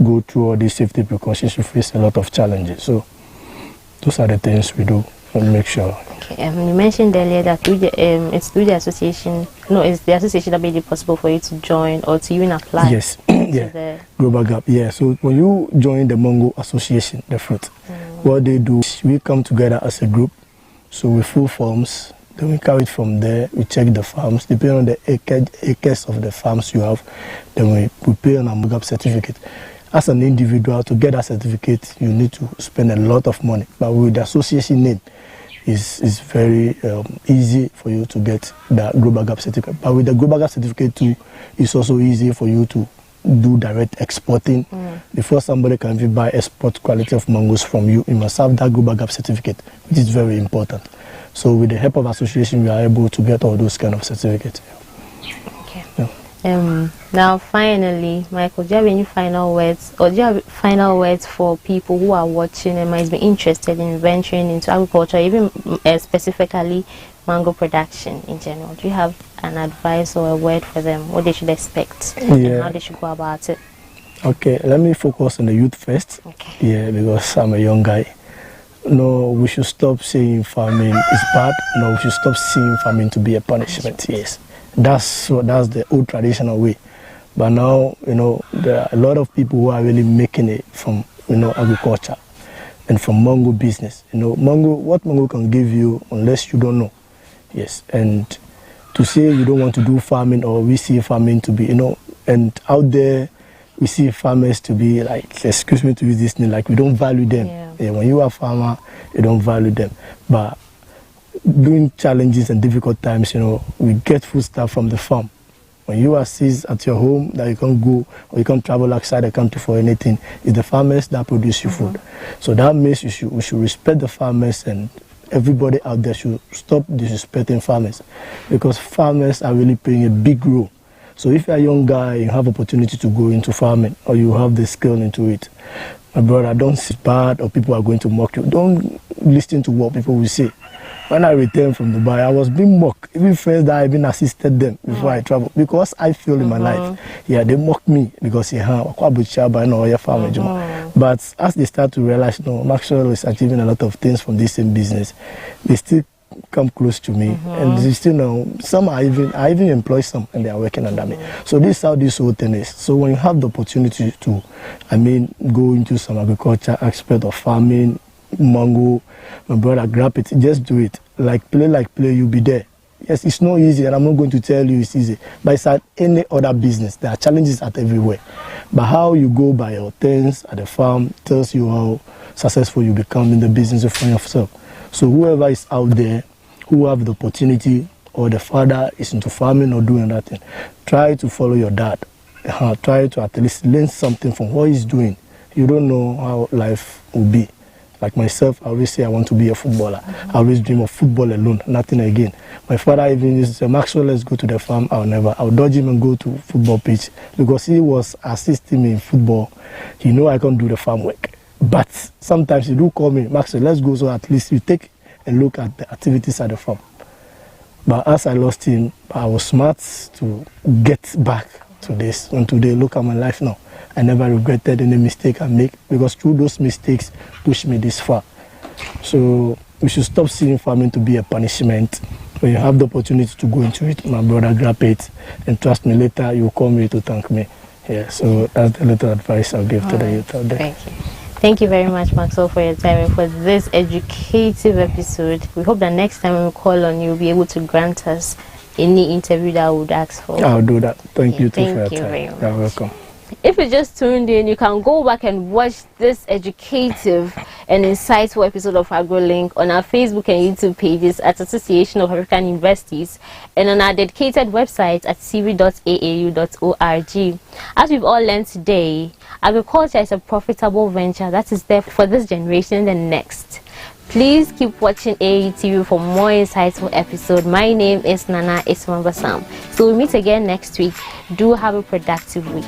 [SPEAKER 2] go through all these safety precautions, you face a lot of challenges. So those are the things we do and make sure.
[SPEAKER 1] Okay, you mentioned earlier that it's through the association. No, it's the association that made it possible for you to join or to even apply.
[SPEAKER 2] Yes, yeah. Global Gap. Yeah. So when you join the Mango Association, the fruit, what they do is we come together as a group. So we fill forms. Then we carry it from there. We check the farms, depending on the acres of the farms you have. Then we prepare an Mango Gap certificate. As an individual, to get that certificate, you need to spend a lot of money. But with the association name, it's very easy for you to get the Global Gap certificate. But with the Global Gap certificate too, it's also easy for you to do direct exporting. Before somebody can even buy export quality of mangoes from you, you must have that Global Gap certificate, which is very important. So with the help of association, we are able to get all those kind of certificates.
[SPEAKER 1] Okay. Yeah. Now, finally, Michael, do you have any final words, or do you have final words for people who are watching and might be interested in venturing into agriculture, even specifically mango production in general? Do you have an advice or a word for them, what they should expect and how they should go about it?
[SPEAKER 2] Okay, let me focus on the youth first.
[SPEAKER 1] Okay.
[SPEAKER 2] Yeah, because I'm a young guy. No, we should stop saying farming is bad. No, we should stop seeing farming to be a punishment. Yes, that's the old traditional way. But now, you know, there are a lot of people who are really making it from, you know, agriculture and from mango business. You know, what mango can give you unless you don't know. Yes, and to say you don't want to do farming, or we see farming to be, you know, and out there we see farmers to be like, excuse me to use this name, like we don't value them. Yeah, when you are a farmer, you don't value them. But during challenges and difficult times, we get food stuff from the farm. When you are seized at your home that you can't go or you can't travel outside the country for anything, it's the farmers that produce your food. So that means we should respect the farmers, and everybody out there should stop disrespecting farmers, because farmers are really playing a big role. So if you're a young guy, you have opportunity to go into farming or you have the skill into it, my brother, don't sit bad or people are going to mock you. Don't listen to what people will say. When I returned from Dubai, I was being mocked. Even friends that I even assisted them before I traveled, because I feel in my life, they mock me because but as they start to realize, no, Maxwell is achieving a lot of things from this same business, they still come close to me, and they still know. Some I even employ some, and they are working under me. So this is how this whole thing is. So when you have the opportunity to, go into some agriculture aspect of farming, mango, my brother, grab it, just do it. Like play, you'll be there. Yes, it's not easy, and I'm not going to tell you it's easy, but it's at any other business. There are challenges at everywhere. But how you go by your things at the farm tells you how successful you become in the business of yourself. So whoever is out there who have the opportunity, or the father is into farming or doing that thing, try to follow your dad. Try to at least learn something from what he's doing. You don't know how life will be. Like myself, I always say I want to be a footballer. I always dream of football alone, nothing again. My father even used to say, Maxwell, let's go to the farm. I'll dodge him and go to football pitch, because he was assisting me in football. He know I can't do the farm work. But sometimes he do call me, Maxwell, let's go, so at least you take a look at the activities at the farm. But as I lost him, I was smart to get back to this. And today, look at my life now. I never regretted any mistake I make, because through those mistakes pushed me this far. So we should stop seeing farming to be a punishment. When you have the opportunity to go into it, my brother, grab it, and trust me, later you'll call me to thank me. Yeah, so that's the little advice I'll give to the youth out there.
[SPEAKER 1] Thank you. Thank you very much, Maxwell, for your time and for this educative episode. We hope that next time when we call on you, you'll be able to grant us any interview that we would ask for.
[SPEAKER 2] I'll do that. Thank you too for your
[SPEAKER 1] time.
[SPEAKER 2] Very much. You're welcome.
[SPEAKER 1] If you just tuned in, you can go back and watch this educative and insightful episode of AgroLink on our Facebook and YouTube pages at Association of African Universities, and on our dedicated website at cv.aau.org. As we've all learned today, agriculture is a profitable venture that is there for this generation and the next. Please keep watching AAU TV for more insightful episodes. My name is Nana Ismambasam. So we'll meet again next week. Do have a productive week.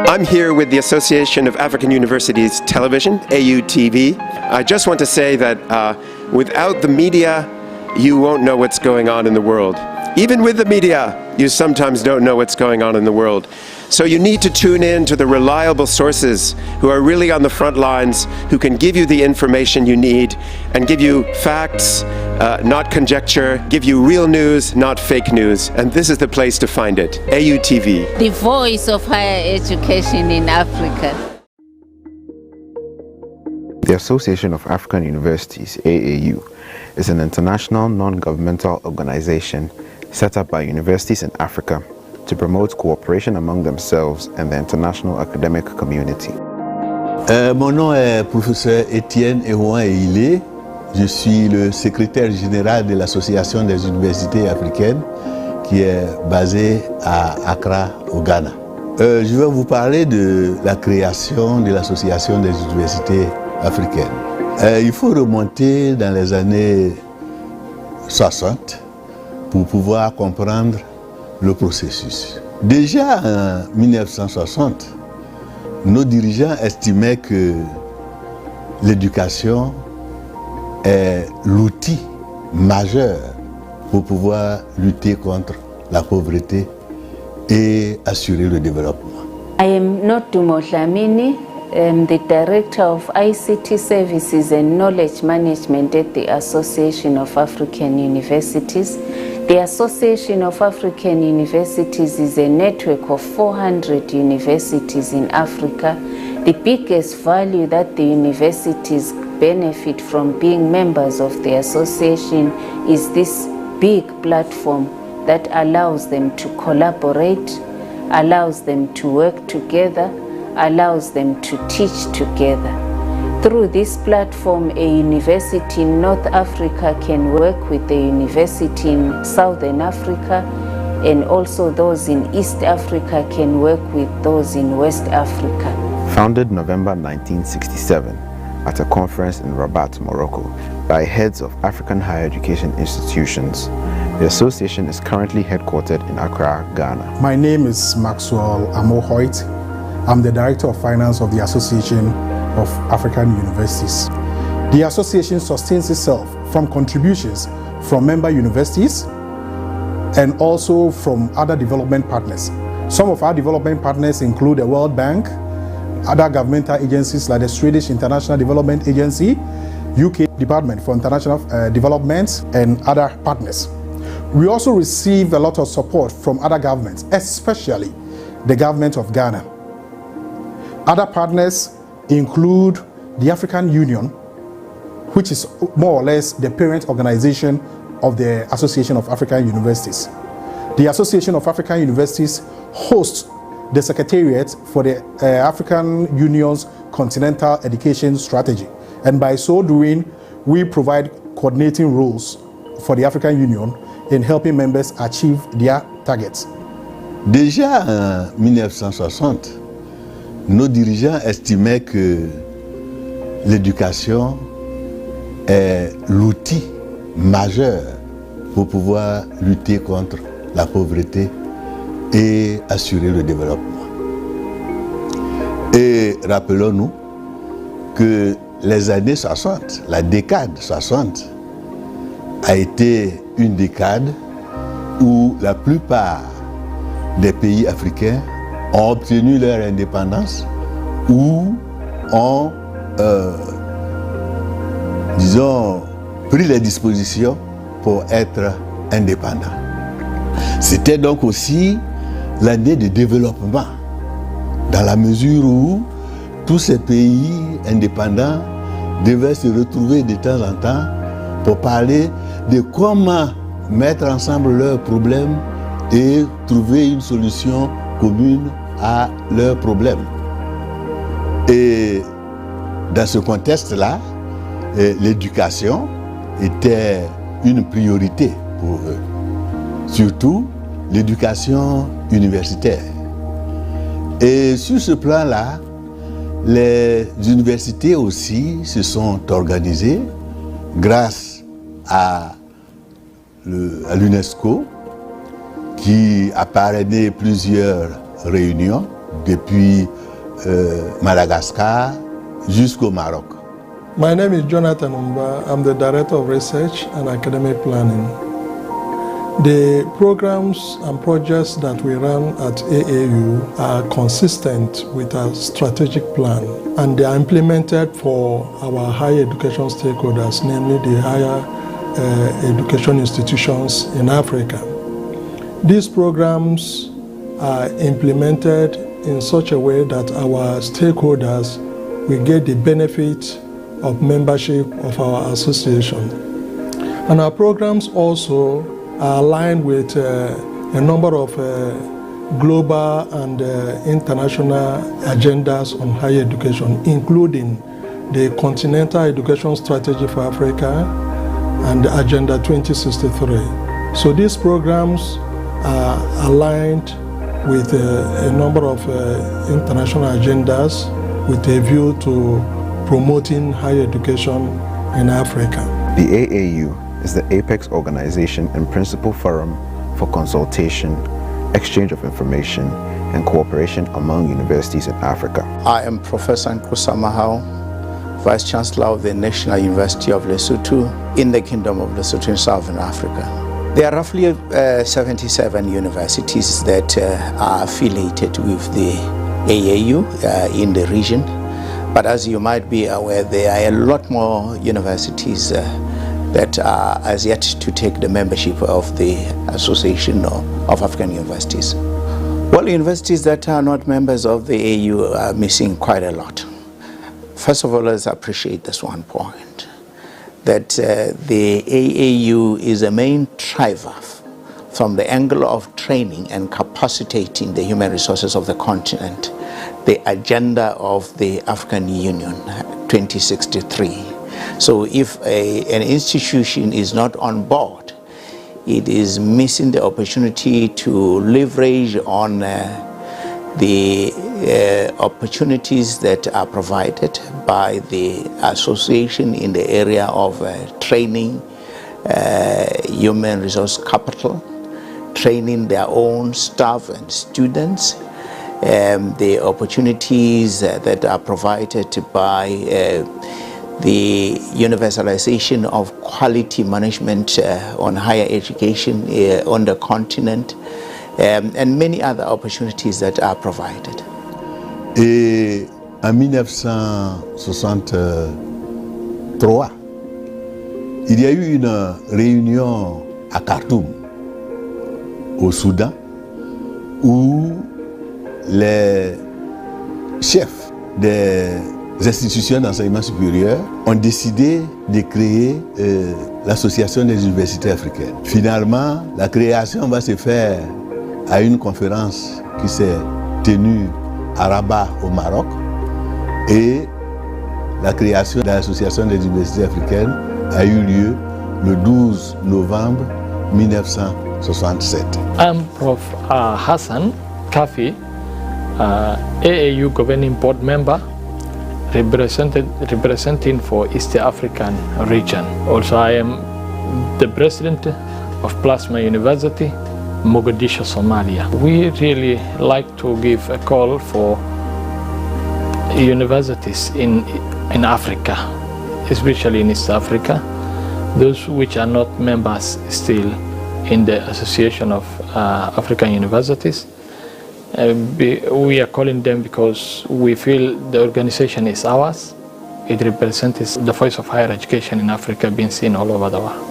[SPEAKER 3] I'm here with the Association of African Universities Television, AUTV. I just want to say that without the media, you won't know what's going on in the world. Even with the media, you sometimes don't know what's going on in the world. So you need to tune in to the reliable sources who are really on the front lines, who can give you the information you need and give you facts, not conjecture, give you real news, not fake news. And this is the place to find it, AUTV.
[SPEAKER 4] The voice of higher education in Africa.
[SPEAKER 5] The Association of African Universities, AAU, is an international non-governmental organization set up by universities in Africa to promote cooperation among themselves and the international academic community.
[SPEAKER 6] Mon nom est professeur Étienne Ehouan-Ehilé. Je suis le secrétaire général de l'Association des universités africaines qui est basée à Accra, au Ghana. Je vais vous parler de la création de l'Association des universités africaines. Il faut remonter dans les années 60 pour pouvoir comprendre le processus. Déjà en 1960, nos dirigeants estimaient que l'éducation est l'outil majeur pour pouvoir lutter contre la pauvreté et assurer le développement.
[SPEAKER 4] I am Notumo Dlamini. I'm the Director of ICT Services and Knowledge Management at the Association of African Universities. The Association of African Universities is a network of 400 universities in Africa. The biggest value that the universities benefit from being members of the association is this big platform that allows them to collaborate, allows them to work together, allows them to teach together. Through this platform, a university in North Africa can work with a university in Southern Africa, and also those in East Africa can work with those in West Africa.
[SPEAKER 5] Founded November 1967 at a conference in Rabat, Morocco, by heads of African higher education institutions, the association is currently headquartered in Accra, Ghana.
[SPEAKER 7] My name is Maxwell Amo-Hoyt. I'm the Director of Finance of the Association of African Universities. The association sustains itself from contributions from member universities and also from other development partners. Some of our development partners include the World Bank, other governmental agencies like the Swedish International Development Agency, UK Department for International Development, and other partners. We also receive a lot of support from other governments, especially the government of Ghana. Other partners include the African Union, which is more or less the parent organization of the Association of African Universities. The Association of African Universities hosts the Secretariat for the African Union's Continental Education Strategy. And by so doing, we provide coordinating roles for the African Union in helping members achieve their targets.
[SPEAKER 6] Déjà en 1960, nos dirigeants estimaient que l'éducation est l'outil majeur pour pouvoir lutter contre la pauvreté et assurer le développement. Et rappelons-nous que les années 60, la décade 60, a été une décade où la plupart des pays africains ont obtenu leur indépendance ou ont, disons, pris les dispositions pour être indépendants. C'était donc aussi l'année de développement, dans la mesure où tous ces pays indépendants devaient se retrouver de temps en temps pour parler de comment mettre ensemble leurs problèmes et trouver une solution commune à leurs problèmes. Et dans ce contexte-là, l'éducation était une priorité pour eux, surtout l'éducation universitaire. Et sur ce plan-là, les universités aussi se sont organisées grâce à l'UNESCO qui a parrainé plusieurs réunions depuis Madagascar jusqu'au Maroc.
[SPEAKER 8] My name is Jonathan Umba. I'm the Director of Research and Academic Planning. The programs and projects that we run at AAU are consistent with our strategic plan, and they are implemented for our higher education stakeholders, namely the higher education institutions in Africa. These programs are implemented in such a way that our stakeholders will get the benefit of membership of our association. And our programs also are aligned with a number of global and international agendas on higher education, including the Continental Education Strategy for Africa and Agenda 2063. So these programs are aligned with a number of international agendas with a view to promoting higher education in Africa.
[SPEAKER 5] The AAU is the apex organization and principal forum for consultation, exchange of information, and cooperation among universities in Africa.
[SPEAKER 9] I am Professor Nkusa Mahao, Vice Chancellor of the National University of Lesotho in the Kingdom of Lesotho in Southern Africa. There are roughly 77 universities that are affiliated with the AAU in the region. But as you might be aware, there are a lot more universities that are as yet to take the membership of the Association of African Universities. Well, universities that are not members of the AAU are missing quite a lot. First of all, let's appreciate this one point, that the AAU is a main driver from the angle of training and capacitating the human resources of the continent, the agenda of the African Union 2063. So if an institution is not on board, it is missing the opportunity to leverage on the opportunities that are provided by the association in the area of training, human resource capital, training their own staff and students, the opportunities that are provided by the universalization of quality management on higher education on the continent, and many other opportunities that are provided.
[SPEAKER 6] Et en 1963, il y a eu une réunion à Khartoum, au Soudan, où les chefs des institutions d'enseignement supérieur ont décidé de créer l'Association des universités africaines. Finalement, la création va se faire à une conférence qui s'est tenue à Rabat au Maroc, et la création de l'Association des universités africaines a eu lieu le 12 novembre 1967.
[SPEAKER 10] I'm Prof. Hassan Kafi, AAU Governing Board member, representing for East African region. Also, I am the president of Plasma University, Mogadishu, Somalia. We really like to give a call for universities in Africa, especially in East Africa, those which are not members still in the Association of African Universities. We are calling them because we feel the organization is ours. It represents the voice of higher education in Africa being seen all over the world.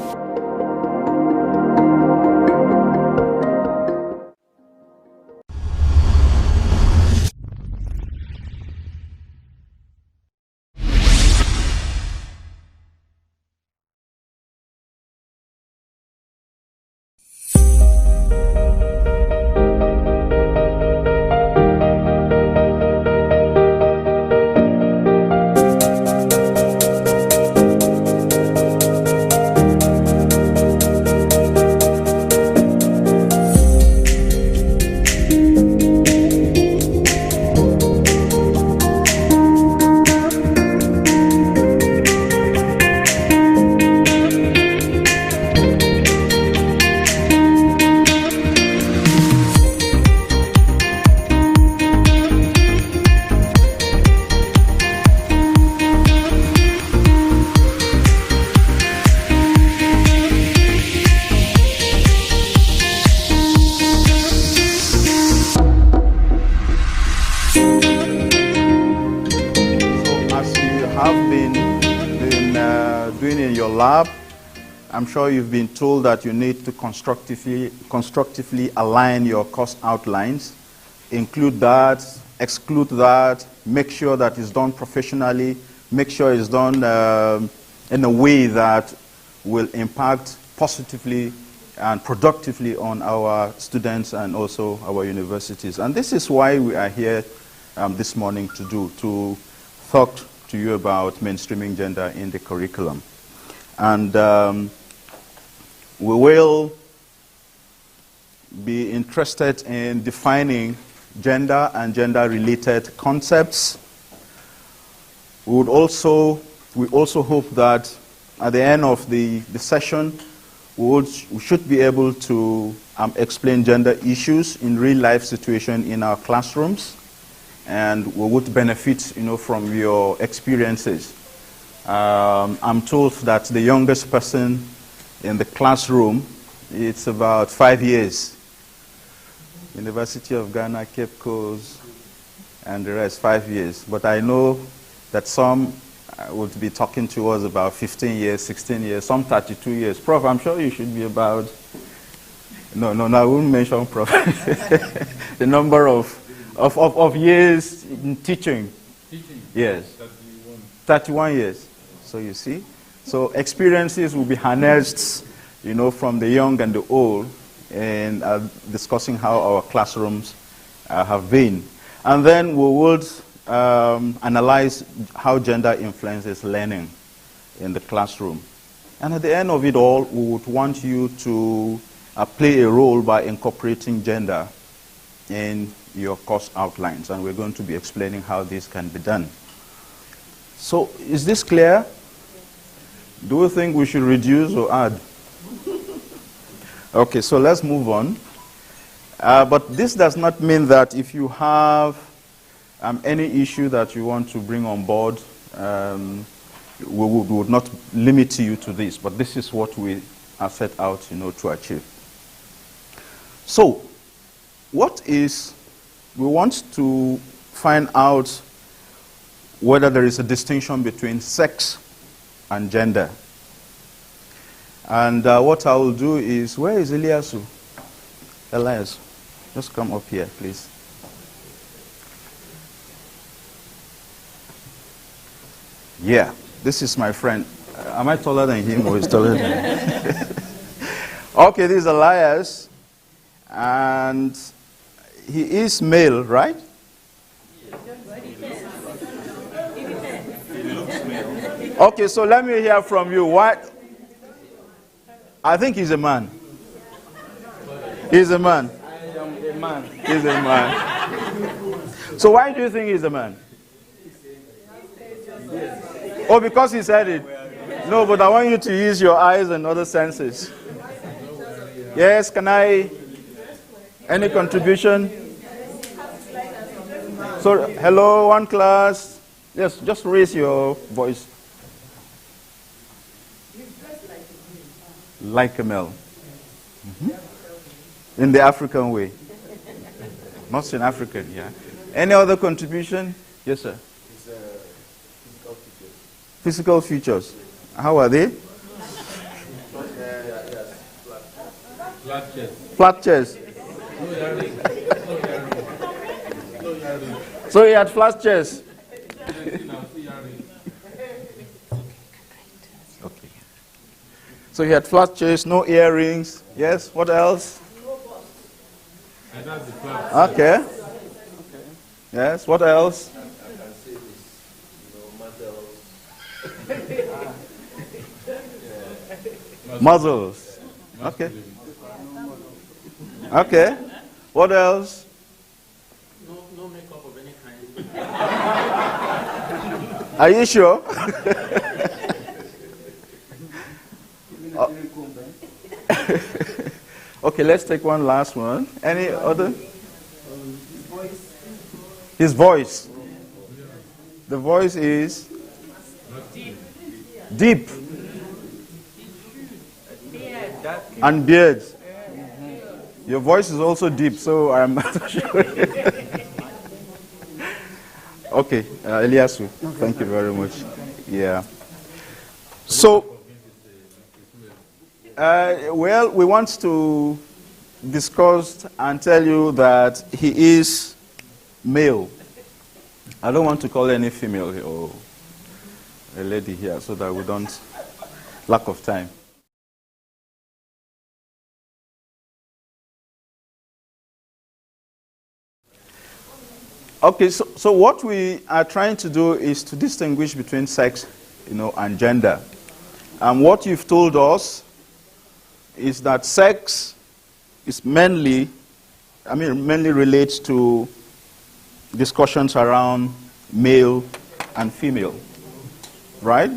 [SPEAKER 11] I'm sure you've been told that you need to constructively align your course outlines, include that, exclude that, make sure that it's done professionally, make sure it's done in a way that will impact positively and productively on our students and also our universities. And this is why we are here this morning to talk to you about mainstreaming gender in the curriculum. And we will be interested in defining gender and gender-related concepts. We also hope that at the end of the session, we should be able to explain gender issues in real-life situation in our classrooms, and we would benefit, from your experiences. I'm told that the youngest person in the classroom, it's about 5 years. University of Ghana, Cape Coast, and the rest 5 years. But I know that some would be talking to us about 15 years, 16 years, some 32 years. Prof, I'm sure you should be about, no, I won't mention Prof. The number of years in teaching. Teaching? Yes. That you want. 31 years. So you see. So experiences will be harnessed, you know, from the young and the old, and discussing how our classrooms have been. And then we would analyze how gender influences learning in the classroom. And at the end of it all, we would want you to play a role by incorporating gender in your course outlines. And we're going to be explaining how this can be done. So is this clear? Do you think we should reduce or add? Okay, so let's move on. But this does not mean that if you have any issue that you want to bring on board, we would not limit you to this. But this is what we are set out, you know, to achieve. So, we want to find out whether there is a distinction between sex and gender. And what I will do is, where is Eliasu? Elias, just come up here, please. Yeah, this is my friend. Am I taller than him or is taller than me? Okay, this is Elias. And he is male, right? Okay, so let me hear from you. What? I think he's a man. He's a man.
[SPEAKER 12] I am a man.
[SPEAKER 11] He's a man. So why do you think he's a man? Oh, because he said it. No, but I want you to use your eyes and other senses. Yes, can I? Any contribution? So, hello, one class. Yes, just raise your voice. Like a male. Mm-hmm. In the African way. Not in African, yeah. Any other contribution? Yes, sir. Physical features. How are they?
[SPEAKER 12] Flat chest.
[SPEAKER 11] Flat chest. So he had flat chest. Okay. So he had flat chest, no earrings. Yes. What else? Okay. Yes. What else? Muzzles. Okay. Okay. What else?
[SPEAKER 12] No makeup of any kind.
[SPEAKER 11] Are you sure? Okay, let's take one last one. Any other? His voice. The voice is deep. And beard. Your voice is also deep, so I'm not sure. Okay, Eliasu, thank you very much. Yeah. So, well, we want to discuss and tell you that he is male. I don't want to call any female or a lady here so that we don't lack of time. Okay, so what we are trying to do is to distinguish between sex, and gender. And what you've told us is that sex is mainly relates to discussions around male and female, right?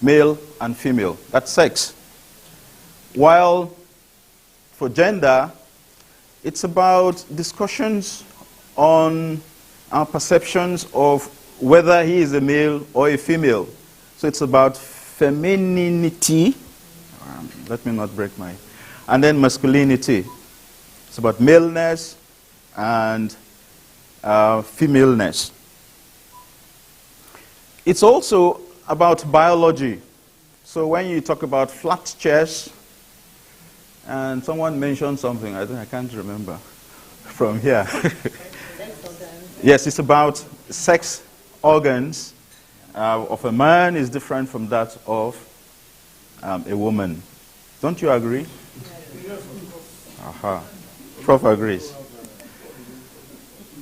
[SPEAKER 11] Male and female, that's sex. While for gender, it's about discussions on our perceptions of whether he is a male or a female. So it's about femininity, let me not break my, and then masculinity. It's about maleness and femaleness. It's also about biology. So when you talk about flat chest, and someone mentioned something, I can't remember from here. Yes, it's about sex organs of a man is different from that of a woman. Don't you agree? Aha. Prof agrees.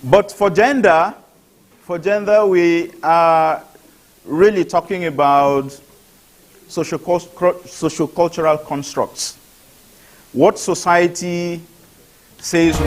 [SPEAKER 11] But for gender, we are really talking about social-cultural constructs. What society says.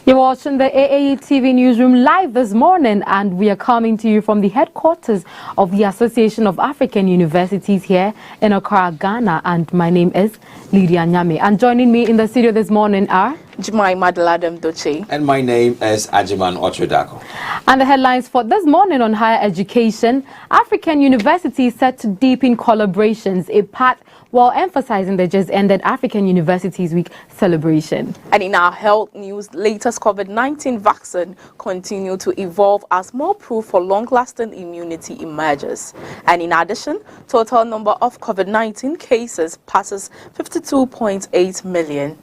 [SPEAKER 13] You're watching the AAU TV newsroom live this morning, and we are coming to you from the headquarters of the Association of African Universities here in Accra, Ghana. And my name is Lydia Nyame. And joining me in the studio this morning are
[SPEAKER 14] Jumai Madaladem Doche.
[SPEAKER 15] And my name is Ajiman Otrodako.
[SPEAKER 13] And the headlines for this morning on higher education: African universities set to deepen collaborations, a path while emphasizing the just ended African Universities Week celebration.
[SPEAKER 14] And in our health news, latest COVID-19 vaccine continue to evolve as more proof for long-lasting immunity emerges. And in addition, total number of COVID-19 cases passes 52.8 million.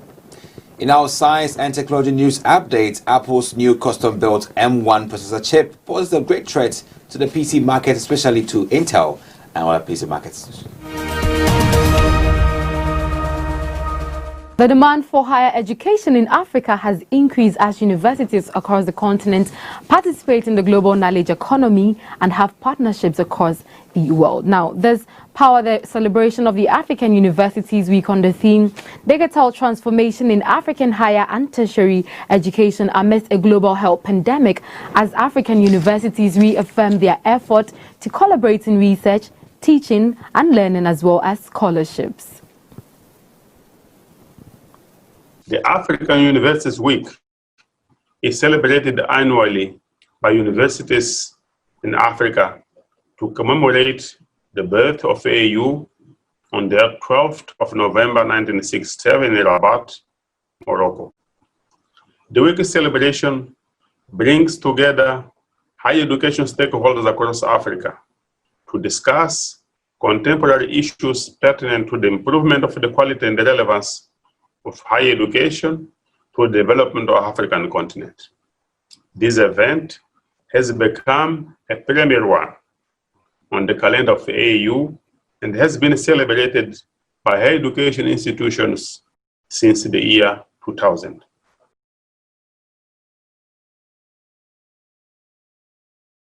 [SPEAKER 15] In our science and technology news update, Apple's new custom-built M1 processor chip poses a great threat to the PC market, especially to Intel and other PC markets.
[SPEAKER 13] The demand for higher education in Africa has increased as universities across the continent participate in the global knowledge economy and have partnerships across the world. Now, this power the celebration of the African Universities Week on the theme Digital Transformation in African Higher and Tertiary Education amidst a global health pandemic, as African universities reaffirm their effort to collaborate in research, teaching and learning, as well as scholarships.
[SPEAKER 16] The African Universities Week is celebrated annually by universities in Africa to commemorate the birth of AAU on the 12th of November 1967 in Rabat, Morocco. The week's celebration brings together higher education stakeholders across Africa to discuss contemporary issues pertinent to the improvement of the quality and the relevance of higher education to the development of the African continent. This event has become a premier one on the calendar of AAU and has been celebrated by higher education institutions since the year 2000.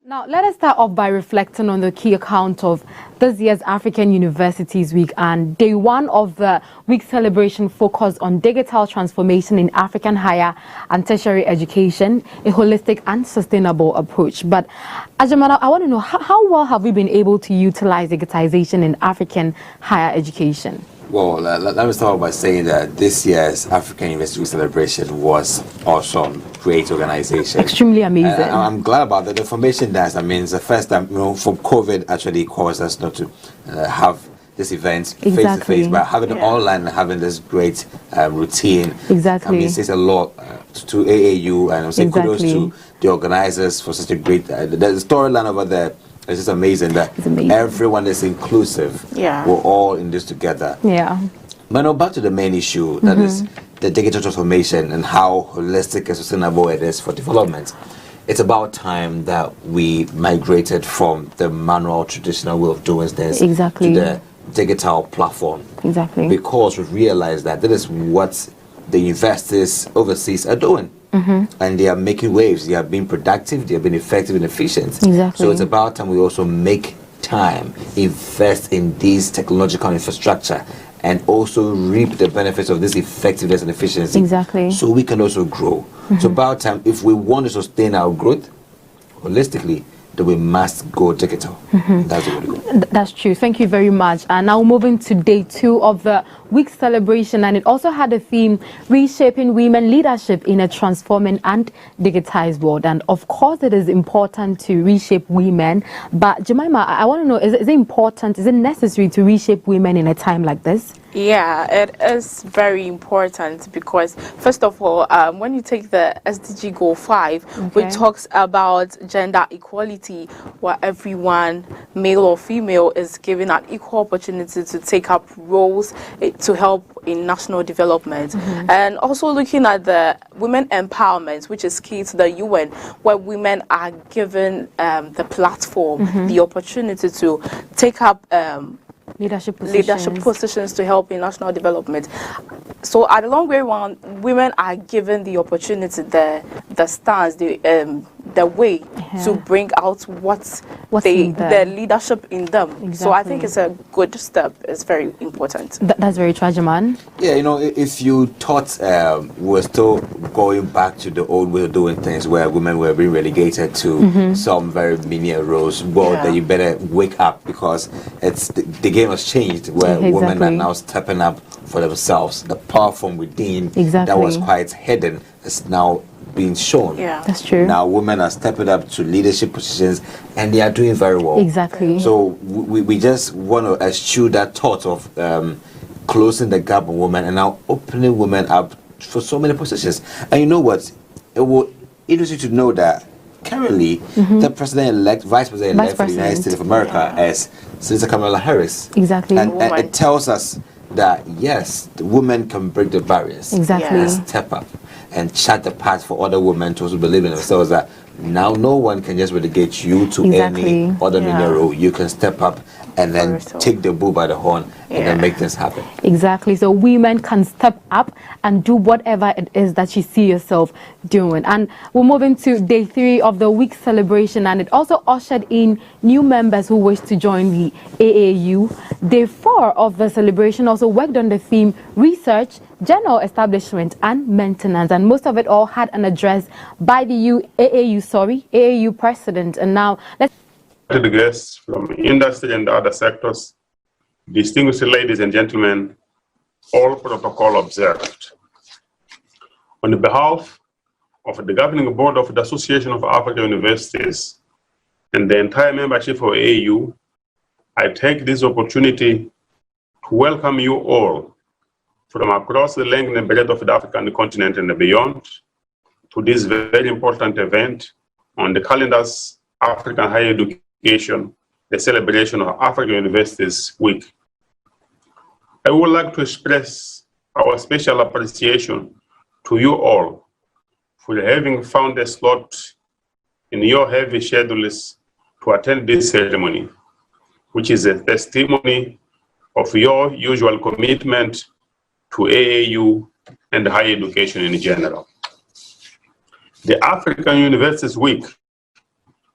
[SPEAKER 13] Now, let us start off by reflecting on the key account of this year's African Universities Week. And day one of the week celebration focused on digital transformation in African higher and tertiary education, a holistic and sustainable approach. But Ajamana, I want to know, how well have we been able to utilize digitization in African higher education?
[SPEAKER 15] Well, let me start by saying that this year's African University Week celebration was awesome, great organization.
[SPEAKER 13] Extremely amazing.
[SPEAKER 15] I'm glad about that. The formation dance, I mean, it's the first time, from COVID actually caused us not to have this event face-to-face, but having it online and having this great routine.
[SPEAKER 13] Exactly.
[SPEAKER 15] I mean, it says a lot to AAU, and I'm saying kudos to the organizers for such a great, the storyline over there. It's just amazing that everyone is inclusive.
[SPEAKER 14] Yeah.
[SPEAKER 15] We're all in this together.
[SPEAKER 13] Yeah.
[SPEAKER 15] But now back to the main issue, that is the digital transformation and how holistic and sustainable it is for development. It's about time that we migrated from the manual, traditional way of doing things to the digital platform.
[SPEAKER 13] Exactly.
[SPEAKER 15] Because we've realized that is what the universities overseas are doing. And they are making waves. They are being productive. They are being effective and efficient.
[SPEAKER 13] Exactly.
[SPEAKER 15] So it's about time we also make time, invest in these technological infrastructure, and also reap the benefits of this effectiveness and efficiency.
[SPEAKER 13] Exactly.
[SPEAKER 15] So we can also grow. So about time, if we want to sustain our growth holistically, that we must go digital. That's the way to go.
[SPEAKER 13] That's true. Thank you very much. And now moving to day 2 of the week celebration, and it also had a theme, reshaping women leadership in a transforming and digitized world. And of course, it is important to reshape women. But Jemima, I want to know, is it important, is it necessary to reshape women in a time like this?
[SPEAKER 14] Yeah, it is very important because, first of all, when you take the SDG Goal 5, which talks about gender equality, where everyone, male or female, is given an equal opportunity to take up roles to help in national development. And also looking at the women empowerment, which is key to the UN, where women are given the platform, the opportunity to take up
[SPEAKER 13] leadership
[SPEAKER 14] positions to help in national development. So at the long way around, women are given the opportunity, the stance, the way to bring out what's the leadership in them. So I think it's a good step. It's very important.
[SPEAKER 13] That's very tragic, man.
[SPEAKER 15] Yeah, you know, if you thought we're still going back to the old way of doing things where women were being relegated to some very menial roles, well, then you better wake up, because it's the game has changed where women are now stepping up for themselves. The power from within that was quite hidden is now being shown.
[SPEAKER 13] Yeah, that's true.
[SPEAKER 15] Now women are stepping up to leadership positions and they are doing very well.
[SPEAKER 13] Exactly.
[SPEAKER 15] So we just want to eschew that thought of closing the gap on women and now opening women up for so many positions. And you know what? It will interest you to know that currently the president-elect, vice president-elect for the United States of America is Senator Kamala Harris.
[SPEAKER 13] Exactly.
[SPEAKER 15] And it tells us that yes, the women can break the barriers.
[SPEAKER 13] Exactly.
[SPEAKER 15] And step up and chart the path for other women to also believe in themselves, that now no one can just relegate you to any other menial role. You can step up and then take the bull by the horn and then make things happen.
[SPEAKER 13] Exactly. So women can step up and do whatever it is that you see yourself doing. And we're moving to day 3 of the week celebration, and it also ushered in new members who wish to join the AAU. Day 4 of the celebration also worked on the theme research, general establishment and maintenance, and most of it all had an address by the AAU president. And now let's
[SPEAKER 16] to the guests from industry and other sectors, distinguished ladies and gentlemen, all protocol observed. On behalf of the governing board of the Association of African Universities and the entire membership of AAU, I take this opportunity to welcome you all from across the length and breadth of the African continent and beyond to this very important event on the calendar's African Higher Education, the celebration of African Universities Week. I would like to express our special appreciation to you all for having found a slot in your heavy schedules to attend this ceremony, which is a testimony of your usual commitment to AAU and higher education in general. The African Universities Week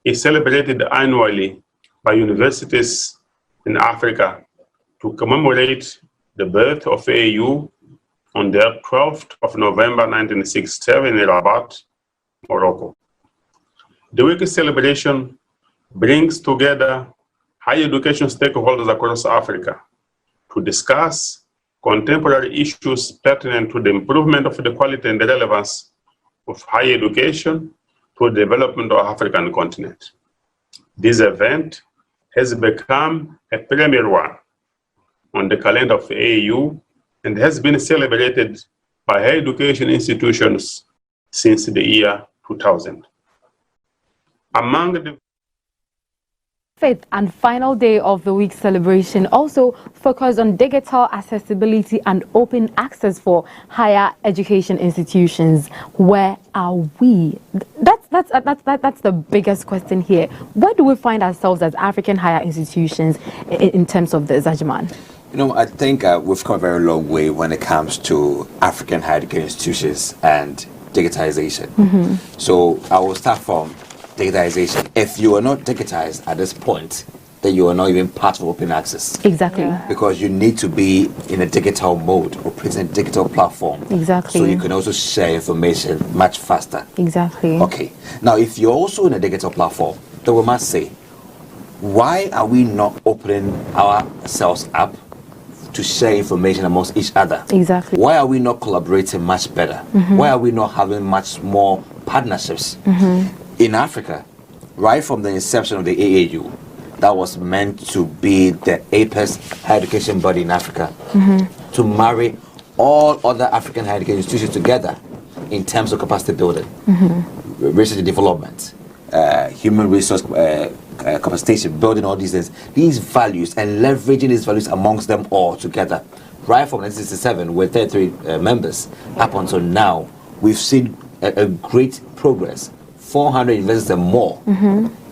[SPEAKER 16] is celebrated annually by universities in Africa to commemorate the birth of AAU on the 12th of November 1967 in Rabat, Morocco. The week celebration brings together higher education stakeholders across Africa to discuss contemporary issues pertinent to the improvement of the quality and the relevance of higher education to the development of the African continent. This event has become a premier one on the calendar of AAU and has been celebrated by higher education institutions since the year 2000. Among the
[SPEAKER 13] fifth and final day of the week celebration also focused on digital accessibility and open access for higher education institutions. Where are we? That's the biggest question here. Where do we find ourselves as African higher institutions in terms of this, Ajman?
[SPEAKER 15] You know, I think we've come a very long way when it comes to African higher education institutions and digitization. So I will start from digitization. If you are not digitized at this point, then you are not even part of open access.
[SPEAKER 13] Exactly.
[SPEAKER 15] Because you need to be in a digital mode, operating a digital platform.
[SPEAKER 13] Exactly.
[SPEAKER 15] So you can also share information much faster.
[SPEAKER 13] Exactly.
[SPEAKER 15] Okay. Now, if you're also in a digital platform, that we must say, why are we not opening ourselves up to share information amongst each other?
[SPEAKER 13] Exactly.
[SPEAKER 15] Why are we not collaborating much better? Why are we not having much more partnerships? In Africa, right from the inception of the AAU, that was meant to be the apex higher education body in Africa, to marry all other African higher education institutions together in terms of capacity building, research and development, human resource capacitation, building all these things, these values, and leveraging these values amongst them all together. Right from 1967, with 33 members, up until now, we've seen a great progress. 400 universities and more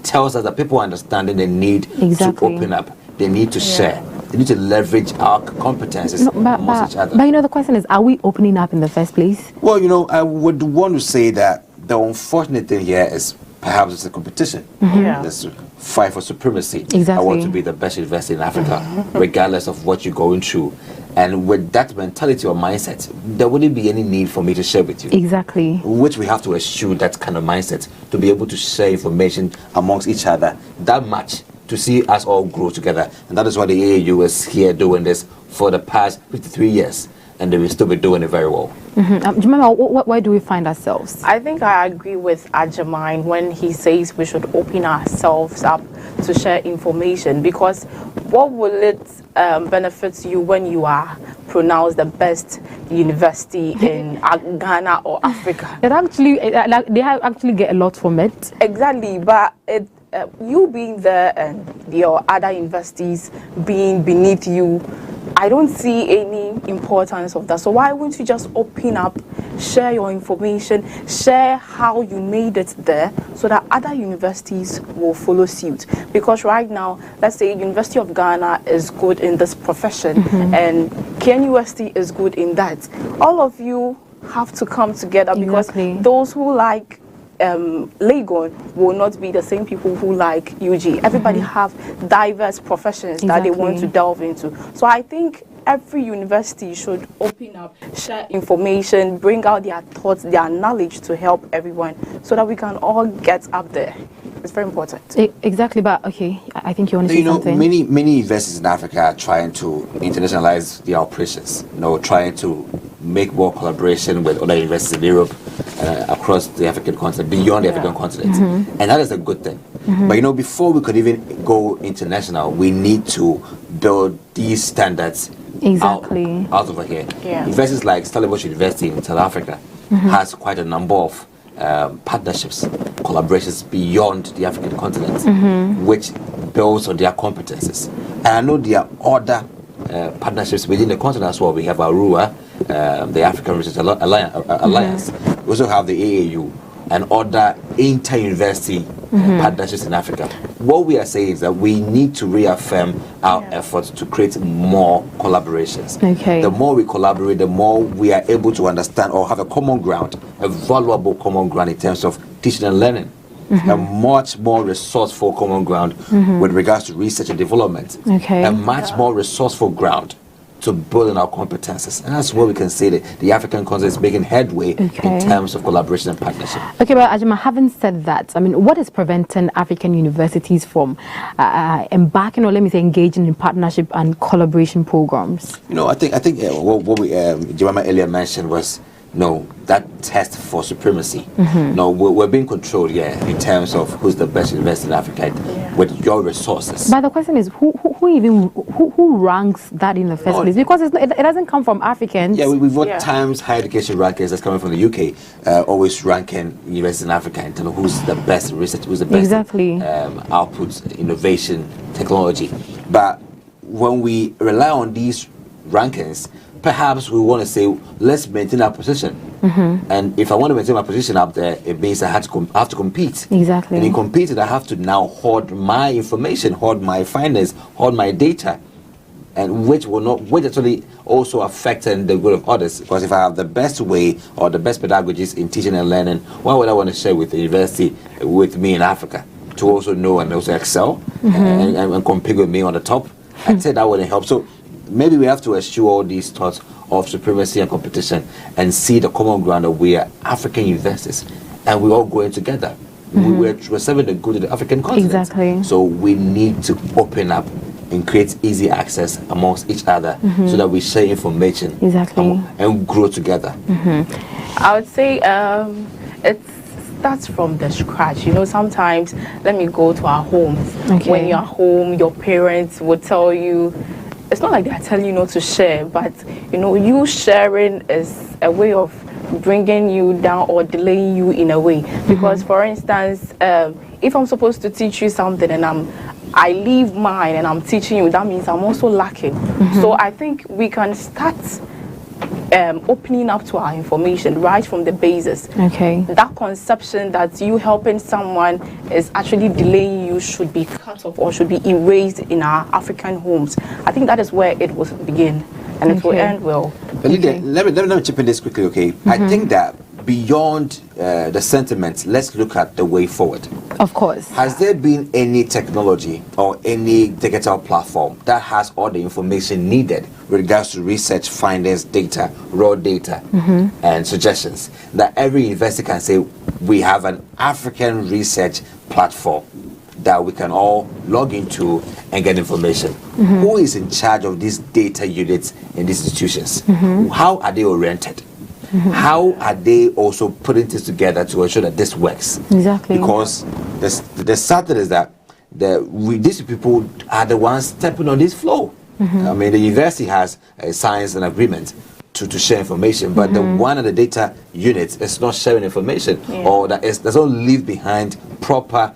[SPEAKER 15] tells us that people are understanding the need to open up, they need to share, they need to leverage our competences amongst each other.
[SPEAKER 13] But the question is, are we opening up in the first place?
[SPEAKER 15] Well, I would want to say that the unfortunate thing here is perhaps it's a competition. This fight for supremacy.
[SPEAKER 13] Exactly.
[SPEAKER 15] I want to be the best university in Africa, regardless of what you're going through. And with that mentality or mindset, there wouldn't be any need for me to share with you.
[SPEAKER 13] Exactly.
[SPEAKER 15] Which we have to eschew that kind of mindset to be able to share information amongst each other that much to see us all grow together. And that is why the AAU is here doing this for the past 53 years. And they will still be doing it very well.
[SPEAKER 13] Jemima, where do we find ourselves?
[SPEAKER 14] I think I agree with Ajamine when he says we should open ourselves up to share information, because what will it benefit you when you are pronounced the best university in Ghana or Africa?
[SPEAKER 13] They actually get a lot from it.
[SPEAKER 14] Exactly, but you being there and your other universities being beneath you, I don't see any importance of that. So why wouldn't you just open up, share your information, share how you made it there, so that other universities will follow suit? Because right now, let's say University of Ghana is good in this profession and KNUST is good in that. All of you have to come together, because those who like Legon will not be the same people who like UG. Everybody have diverse professions that they want to delve into. So I think every university should open up, share information, bring out their thoughts, their knowledge to help everyone, so that we can all get up there. It's very important.
[SPEAKER 13] Exactly, but okay, I think you want to say something.
[SPEAKER 15] Many universities in Africa are trying to internationalize their operations. Trying to make more collaboration with other universities in Europe and across the African continent, beyond the African continent, and that is a good thing. But before we could even go international, we need to build these standards out over here. Universities like Stellenbosch University in South Africa has quite a number of partnerships, collaborations beyond the African continent, which builds on their competences. And I know there are other partnerships within the continent as well. We have ARUA, the African Research Alliance. We also have the AAU and other inter-university partnerships in Africa. What we are saying is that we need to reaffirm our efforts to create more collaborations. The more we collaborate, the more we are able to understand or have a common ground, a valuable common ground in terms of teaching and learning. A much more resourceful common ground with regards to research and development. A much more resourceful ground to building our competences. And that's where we can say that the African continent is making headway in terms of collaboration and partnership.
[SPEAKER 13] Okay, but Ajima, having said that, I mean, what is preventing African universities from embarking, or let me say, engaging in partnership and collaboration programs?
[SPEAKER 15] I think what we Jemima earlier mentioned was that test for supremacy. We're being controlled in terms of who's the best university in Africa with your resources.
[SPEAKER 13] But the question is, who ranks that in the first place? Because it doesn't come from Africans.
[SPEAKER 15] We've got Times Higher Education rankings that's coming from the UK, always ranking universities in Africa in terms of who's the best research, who's the best outputs, innovation, technology. But when we rely on these rankings, perhaps we want to say, let's maintain our position. And if I want to maintain my position up there, it means I have to compete.
[SPEAKER 13] Exactly.
[SPEAKER 15] And in competing, I have to now hoard my information, hoard my findings, hoard my data, and which actually also affect the good of others. Because if I have the best way or the best pedagogies in teaching and learning, why would I want to share with the university with me in Africa to also know and also excel and compete with me on the top? I'd say that wouldn't help. So maybe we have to eschew all these thoughts of supremacy and competition and see the common ground that we are African universities and we're all going together. We're serving the good of the African continent.
[SPEAKER 13] Exactly.
[SPEAKER 15] So we need to open up and create easy access amongst each other so that we share information and grow together.
[SPEAKER 14] I would say it starts from the scratch. You know, sometimes, let me go to our homes. When you're home, your parents would tell you, it's not like they're telling you not to share, but you know, you sharing is a way of bringing you down or delaying you in a way. Because for instance, if I'm supposed to teach you something and I leave mine and I'm teaching you, that means I'm also lacking. So I think we can start opening up to our information right from the basis. That conception that you helping someone is actually delaying you should be cut off or should be erased in our African homes. I think that is where it will begin and it will end well.
[SPEAKER 15] But Lydia, let me chip in this quickly, okay? I think that beyond the sentiments, let's look at the way forward.
[SPEAKER 13] Of course.
[SPEAKER 15] Has there been any technology or any digital platform that has all the information needed with regards to research findings, data, raw data, and suggestions, that every university can say, we have an African research platform that we can all log into and get information? Who is in charge of these data units in these institutions? How are they oriented? How are they also putting this together to ensure that this works? Because the sad thing is that these people are the ones stepping on this flow. I mean, the university has signed an agreement to share information, but the one of the data units is not sharing information, or does not leave behind proper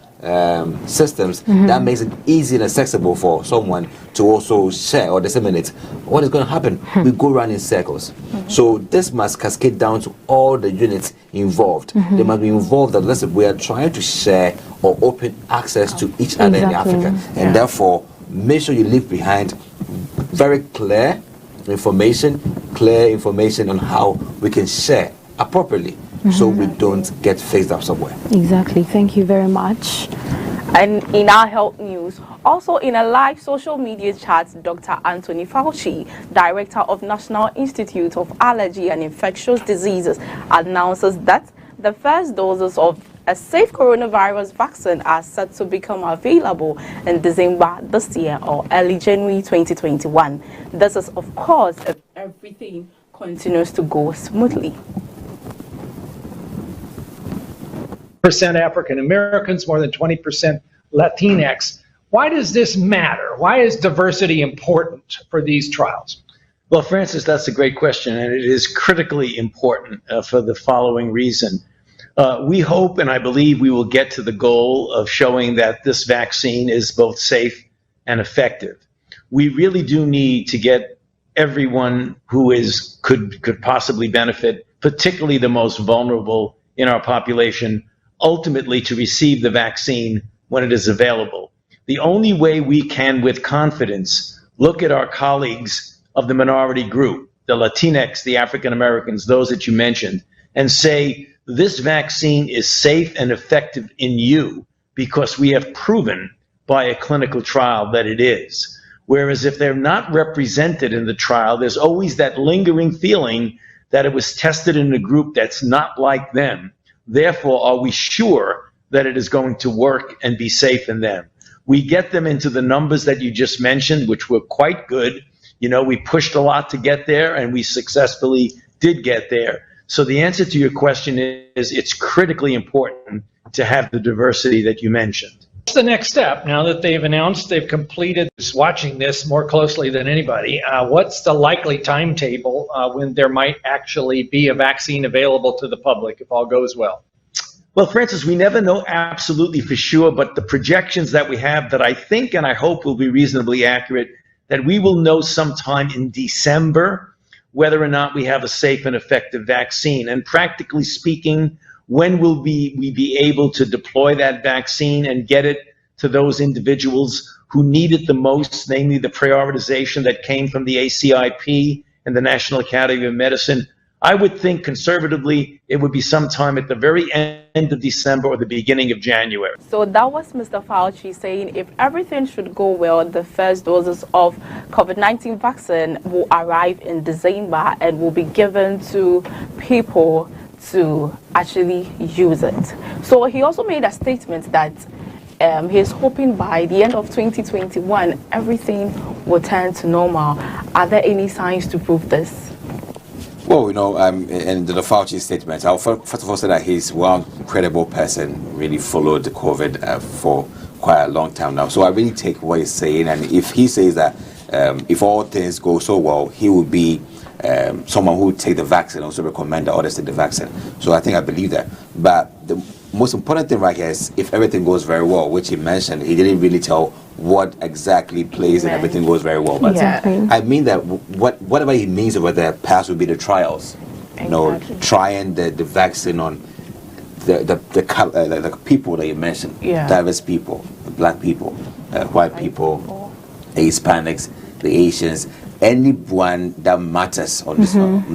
[SPEAKER 15] systems that makes it easy and accessible for someone to also share or disseminate. What is going to happen? We go around in circles. So this must cascade down to all the units involved. They must be involved that we are trying to share or open access to each other in Africa, and therefore make sure you leave behind very clear information on how we can share appropriately, so we don't get phased up somewhere.
[SPEAKER 13] Exactly. Thank you very much.
[SPEAKER 14] And in our health news, also in a live social media chat, Dr. Anthony Fauci, Director of National Institute of Allergy and Infectious Diseases, announces that the first doses of a safe coronavirus vaccine are set to become available in December this year or early January 2021. This is, of course, if everything continues to go smoothly.
[SPEAKER 17] Percent African Americans, more than 20% Latinx. Why does this matter? Why is diversity important for these trials?
[SPEAKER 18] Well, Francis, that's a great question, and it is critically important for the following reason. We hope and I believe we will get to the goal of showing that this vaccine is both safe and effective. We really do need to get everyone who could possibly benefit, particularly the most vulnerable in our population, ultimately to receive the vaccine when it is available. The only way we can, with confidence, look at our colleagues of the minority group, the Latinx, the African Americans, those that you mentioned, and say, this vaccine is safe and effective in you because we have proven by a clinical trial that it is. Whereas if they're not represented in the trial, there's always that lingering feeling that it was tested in a group that's not like them. Therefore, are we sure that it is going to work and be safe in them? We get them into the numbers that you just mentioned, which were quite good. You know, we pushed a lot to get there, and we successfully did get there. So the answer to your question is it's critically important to have the diversity that you mentioned.
[SPEAKER 17] What's the next step now that they've announced they've completed watching this more closely than anybody? What's the likely timetable when there might actually be a vaccine available to the public if all goes well?
[SPEAKER 18] Well, Francis, we never know absolutely for sure, but the projections that we have that I think and I hope will be reasonably accurate, that we will know sometime in December whether or not we have a safe and effective vaccine. And practically speaking, when will we be able to deploy that vaccine and get it to those individuals who need it the most, namely the prioritization that came from the ACIP and the National Academy of Medicine? I would think conservatively it would be sometime at the very end of December or the beginning of January.
[SPEAKER 14] So that was Mr. Fauci saying if everything should go well, the first doses of COVID-19 vaccine will arrive in December and will be given to people to actually use it. So he also made a statement that he's hoping by the end of 2021 everything will turn to normal. Are there any signs to prove this?
[SPEAKER 15] Well, in the Fauci statement, I'll first of all say that he's one credible person, really followed the COVID for quite a long time now. So I really take what he's saying, and if he says that if all things go so well, he will be someone who would take the vaccine, also recommend that others take the vaccine. So I think I believe that. But the most important thing right here is if everything goes very well, which he mentioned, he didn't really tell what exactly plays and everything goes very well. But I mean that whatever he means over there, perhaps will be the trials. Trying the vaccine on the people that you mentioned, diverse people, black people, white people, Hispanics, the Asians, anyone that matters on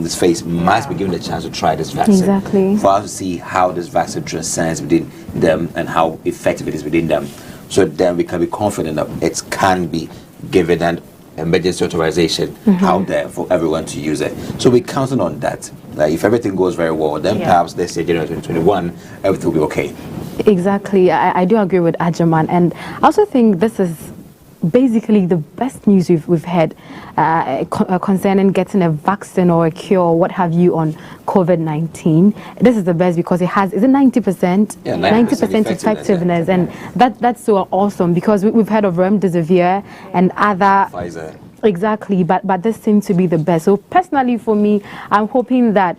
[SPEAKER 15] this face must be given a chance to try this vaccine.
[SPEAKER 13] Exactly.
[SPEAKER 15] For us to see how this vaccine transcends within them and how effective it is within them. So then we can be confident that it can be given an emergency authorization out there for everyone to use it. So we're counting on that. If everything goes very well, then perhaps let's say January 2021, everything will be okay.
[SPEAKER 13] Exactly. I do agree with Agyemang, and I also think this is basically the best news we've had concerning getting a vaccine or a cure or what have you on COVID-19. This is the best because it has, is it 90%?
[SPEAKER 15] Yeah,
[SPEAKER 13] 90% effectiveness, and that's so awesome because we've heard of Remdesivir and other
[SPEAKER 15] Pfizer.
[SPEAKER 13] Exactly, but this seems to be the best. So personally for me, I'm hoping that,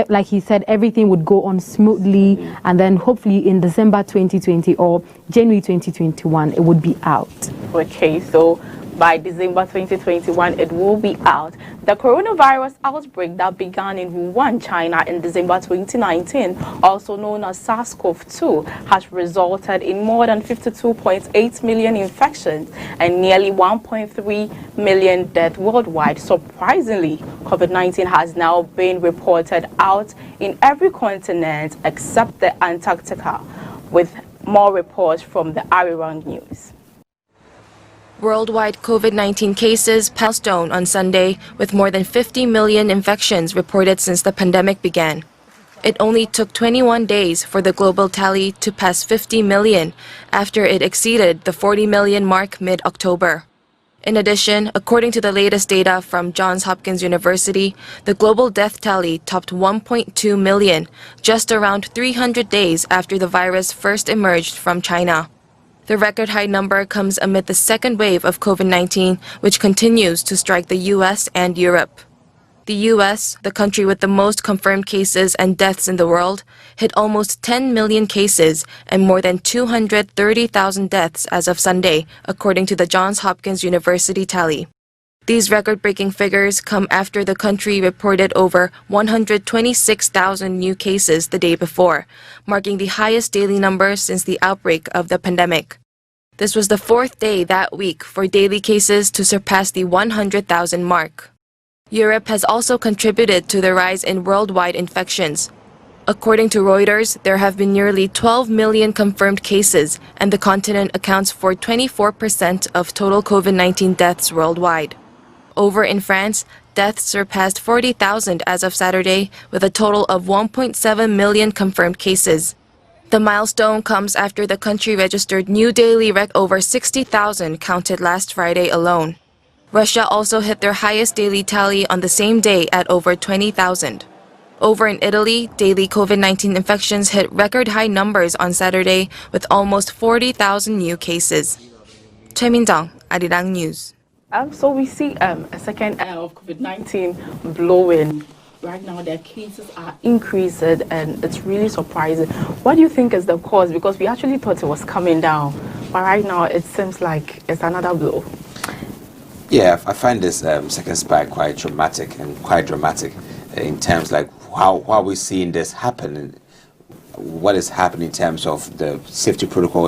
[SPEAKER 13] like he said, everything would go on smoothly, and then hopefully in December 2020 or January 2021, it would be out.
[SPEAKER 14] Okay, so by December 2021, it will be out. The coronavirus outbreak that began in Wuhan, China in December 2019, also known as SARS-CoV-2, has resulted in more than 52.8 million infections and nearly 1.3 million deaths worldwide. Surprisingly, COVID-19 has now been reported out in every continent except the Antarctica, with more reports from the Arirang News.
[SPEAKER 19] Worldwide COVID-19 cases passed on Sunday, with more than 50 million infections reported since the pandemic began. It only took 21 days for the global tally to pass 50 million after it exceeded the 40 million mark mid-October. In addition, according to the latest data from Johns Hopkins University, the global death tally topped 1.2 million, just around 300 days after the virus first emerged from China. The record high number comes amid the second wave of COVID-19, which continues to strike the US and Europe. The US, the country with the most confirmed cases and deaths in the world, hit almost 10 million cases and more than 230,000 deaths as of Sunday, according to the Johns Hopkins University tally. These record-breaking figures come after the country reported over 126,000 new cases the day before, marking the highest daily number since the outbreak of the pandemic. This was the fourth day that week for daily cases to surpass the 100,000 mark. Europe has also contributed to the rise in worldwide infections. According to Reuters, there have been nearly 12 million confirmed cases, and the continent accounts for 24% of total COVID-19 deaths worldwide. Over in France, deaths surpassed 40,000 as of Saturday, with a total of 1.7 million confirmed cases. The milestone comes after the country registered new daily over 60,000 counted last Friday alone. Russia also hit their highest daily tally on the same day at over 20,000. Over in Italy, daily COVID-19 infections hit record high numbers on Saturday with almost 40,000 new cases. Choi Min-dong, Arirang News.
[SPEAKER 14] So we see a second air of COVID-19 blowing. Right now, their cases are increasing, and it's really surprising. What do you think is the cause? Because we actually thought it was coming down, but right now it seems like it's another blow.
[SPEAKER 15] Yeah, I find this second spike quite dramatic in terms like how are we seeing this happen? What is happening in terms of the safety protocols